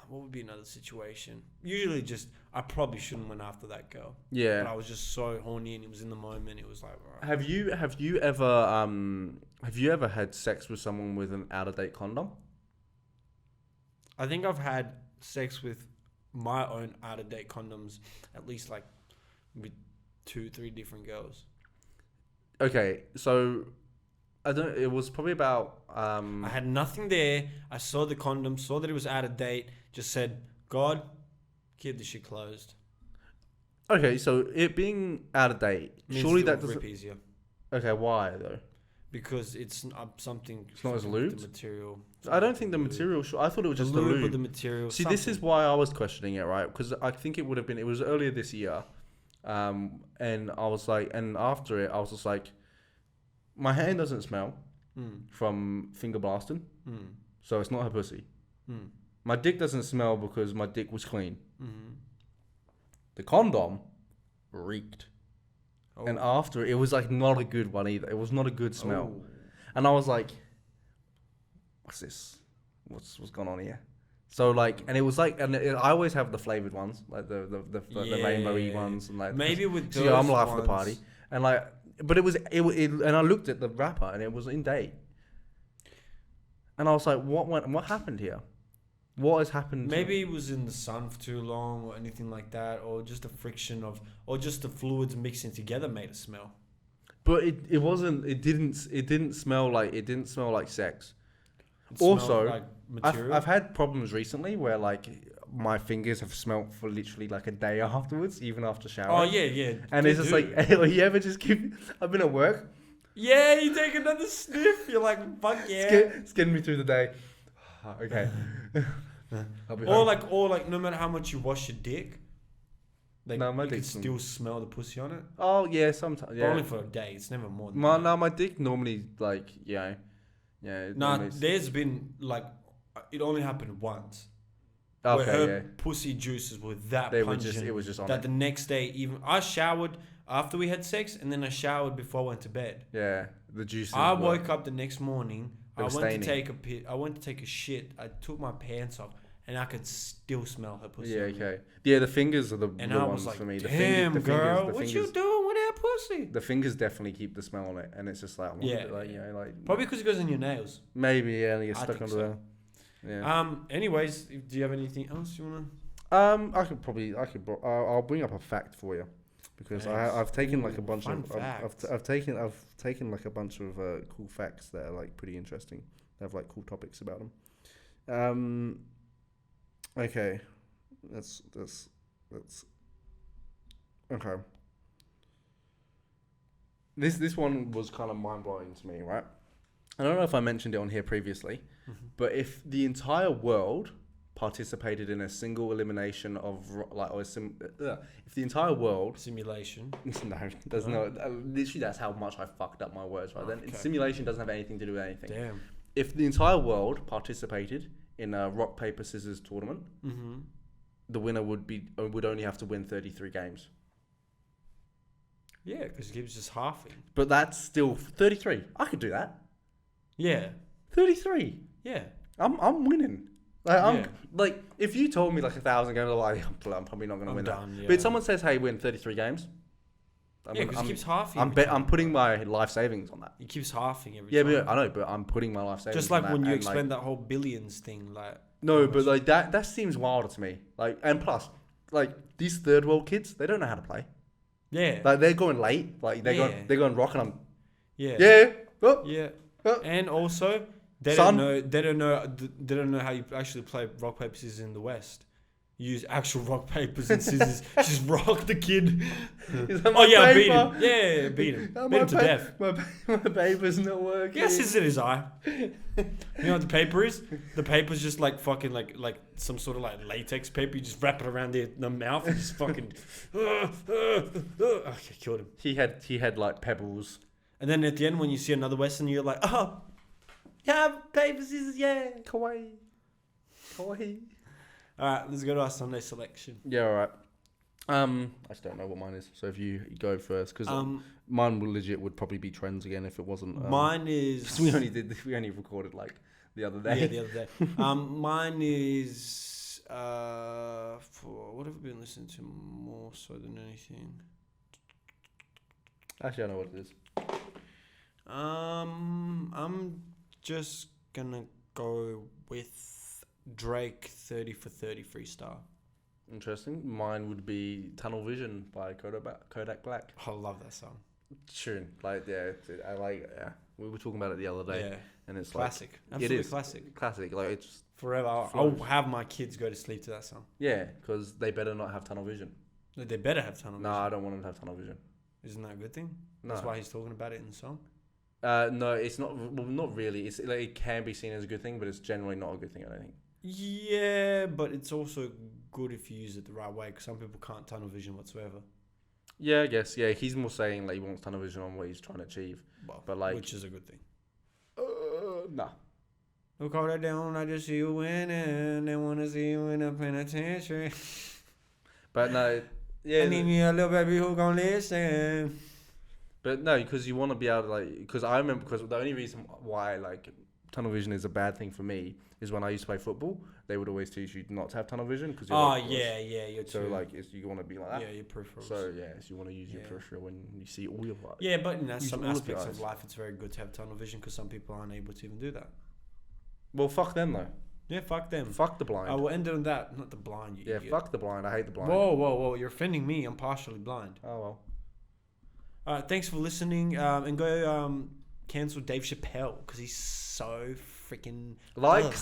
what would be another situation? Usually, just I probably shouldn't went after that girl. Yeah. But I was just so horny, and it was in the moment. It was like, right. Have you ever had sex with someone with an out of date condom? I think I've had sex with my own out of date condoms at least like with 2-3 different girls. Okay, so it was probably about I had nothing there. I saw the condom, saw that it was out of date, just said, God, keep this shit closed. Okay, so it being out of date, Means surely it'll that doesn't. rip easier. Okay, why though? Because it's something. It's not as the lubed? material. I don't think the material. I thought it was The just the lube or lube. the material. See, this is why I was questioning it, right? Because I think it would have been. It was earlier this year, and I was like, and after it, I was just like, my hand doesn't smell from finger blasting, so it's not her pussy. My dick doesn't smell because my dick was clean. The condom reeked. Oh. And after it was like not a good one either. It was not a good smell. Oh. And I was like, what's this? What's going on here? So like, and it was like, and I always have the flavored ones, like the rainbowy ones, and like maybe with so those I'm life of the ones- party, and like, but it and I looked at the wrapper and it was in date, and I was like, what happened here? What has happened? Maybe it was in the sun for too long or anything like that, or just the friction of, or just the fluids mixing together made it smell. But it wasn't. It didn't smell like sex. It smelled Also, like material. I've had problems recently where like my fingers have smelt for literally like a day afterwards, even after showering. Oh yeah. And it's just like, hey, you ever just I've been at work. Yeah, you take another sniff. You're like, fuck yeah. It's getting me through the day. Okay. I'll be Or home. like, no matter how much you wash your dick, like No, my you can dick's still smell the pussy on it. Oh yeah, sometimes. But Yeah. only for a day. It's never more than that. My dick normally like yeah. it Nah, normally- there's been like, it only happened once. okay, where her yeah. pussy juices were that They were pungent it was just on that it. the next day, even I showered after we had sex, and then I showered before I went to bed. Yeah, the juices. I were- woke up the next morning. They I were went staining. to take a I went to take a shit. I took my pants off, and I could still smell her pussy. Yeah, on me. okay. Yeah, the fingers are the And the I ones was like, for me. damn, the girl, fingers, what you doing with that pussy? The fingers definitely keep the smell on it, and it's just like, Yeah, like you know, like Probably because it goes in your nails. maybe yeah, and you get I stuck think under so. there. Yeah. Anyways, do you have anything else you wanna? I'll bring up a fact for you because Thanks. I've taken like a Ooh, bunch fun of facts. I've taken like a bunch of cool facts that are like pretty interesting. They have like cool topics about them. Okay, that's okay. This one was kind of mind blowing to me, right? I don't know if I mentioned it on here previously, but if the entire world participated in a single elimination of if the entire world Simulation. no, there's no literally that's how much I fucked up my words right then. Simulation doesn't have anything to do with anything. Damn. If the entire world participated in a rock paper scissors tournament, the winner would only have to win 33 games. Yeah, because he was just halving. But that's still 33. I could do that. Yeah. 33. Yeah. I'm winning. Like if you told me like 1,000 games, I'm probably not going to win done, that. yeah. But if someone says, "Hey, win 33 games," because he keeps halving. I'm putting my life savings on that. He keeps halving every Yeah, time. but I know, but I'm putting my life savings. Just like on when that you and, explained that whole billions thing, like. No, but like that seems wilder to me. Like, and plus, like these third world kids, they don't know how to play. Yeah. Like they're going late. Like they're going rock, and I'm. Yeah. Yeah. Oh, Yeah. oh. And also, they Son. don't know how you actually play rock paper scissors in the West. You use actual rock papers and scissors. Just rock the kid. I beat him. Yeah, beat him. Beat him to death. My paper's not working. Yes, it's in his eye. You know what the paper is? The paper's just like fucking like some sort of like latex paper. You just wrap it around the mouth and just fucking. Okay, killed him. He had like pebbles. And then at the end, when you see another Western, you're like, oh, yeah, paper scissors, yeah, kawaii. Kawaii. All right, let's go to our Sunday selection. Yeah, all right. I just don't know what mine is. So if you go first, because mine would probably be trends again if it wasn't. Mine is. We only recorded like the other day. Yeah, the other day. Mine is. What have I been listening to more so than anything? Actually, I know what it is. I'm just gonna go with Drake 30 for 30 freestyle. Interesting. Mine would be Tunnel Vision by Kodak Black. I love that song. Tune. Like, yeah, I like it, yeah. We were talking about it the other day. Yeah. And it's classic. Like, Absolutely it is. classic. Classic. Like, it's forever. I'll have my kids go to sleep to that song. Yeah, because they better not have tunnel vision. They better have tunnel vision. No, I don't want them to have tunnel vision. Isn't that a good thing? No. That's why he's talking about it in the song? No, it's not. Well, not really. It's like, it can be seen as a good thing, but it's generally not a good thing, I don't think. Yeah, but it's also good if you use it the right way, because some people can't tunnel vision whatsoever. Yeah, I guess. Yeah, he's more saying like he wants tunnel vision on what he's trying to achieve. Well, but like, which is a good thing. Nah. Don't call that down. I just see you winning. They want to see you in a penitentiary. But no, yeah. I need me a little baby who gon' listen. But no, because you want to be able to like, because I remember, because the only reason why like tunnel vision is a bad thing for me is when I used to play football, they would always teach you not to have tunnel vision because you're so like you want to be like that. Yeah, your peripherals. So yeah, so you want to use your peripheral when you see all your life. Yeah, but in some aspects of life, it's very good to have tunnel vision because some people aren't able to even do that. Well, fuck them though. Yeah, fuck them. Fuck the blind. I will end it on that. Not the blind. You idiot. Fuck the blind. I hate the blind. Whoa! You're offending me. I'm partially blind. Oh well. All right, thanks for listening. And go cancel Dave Chappelle because he's so freaking like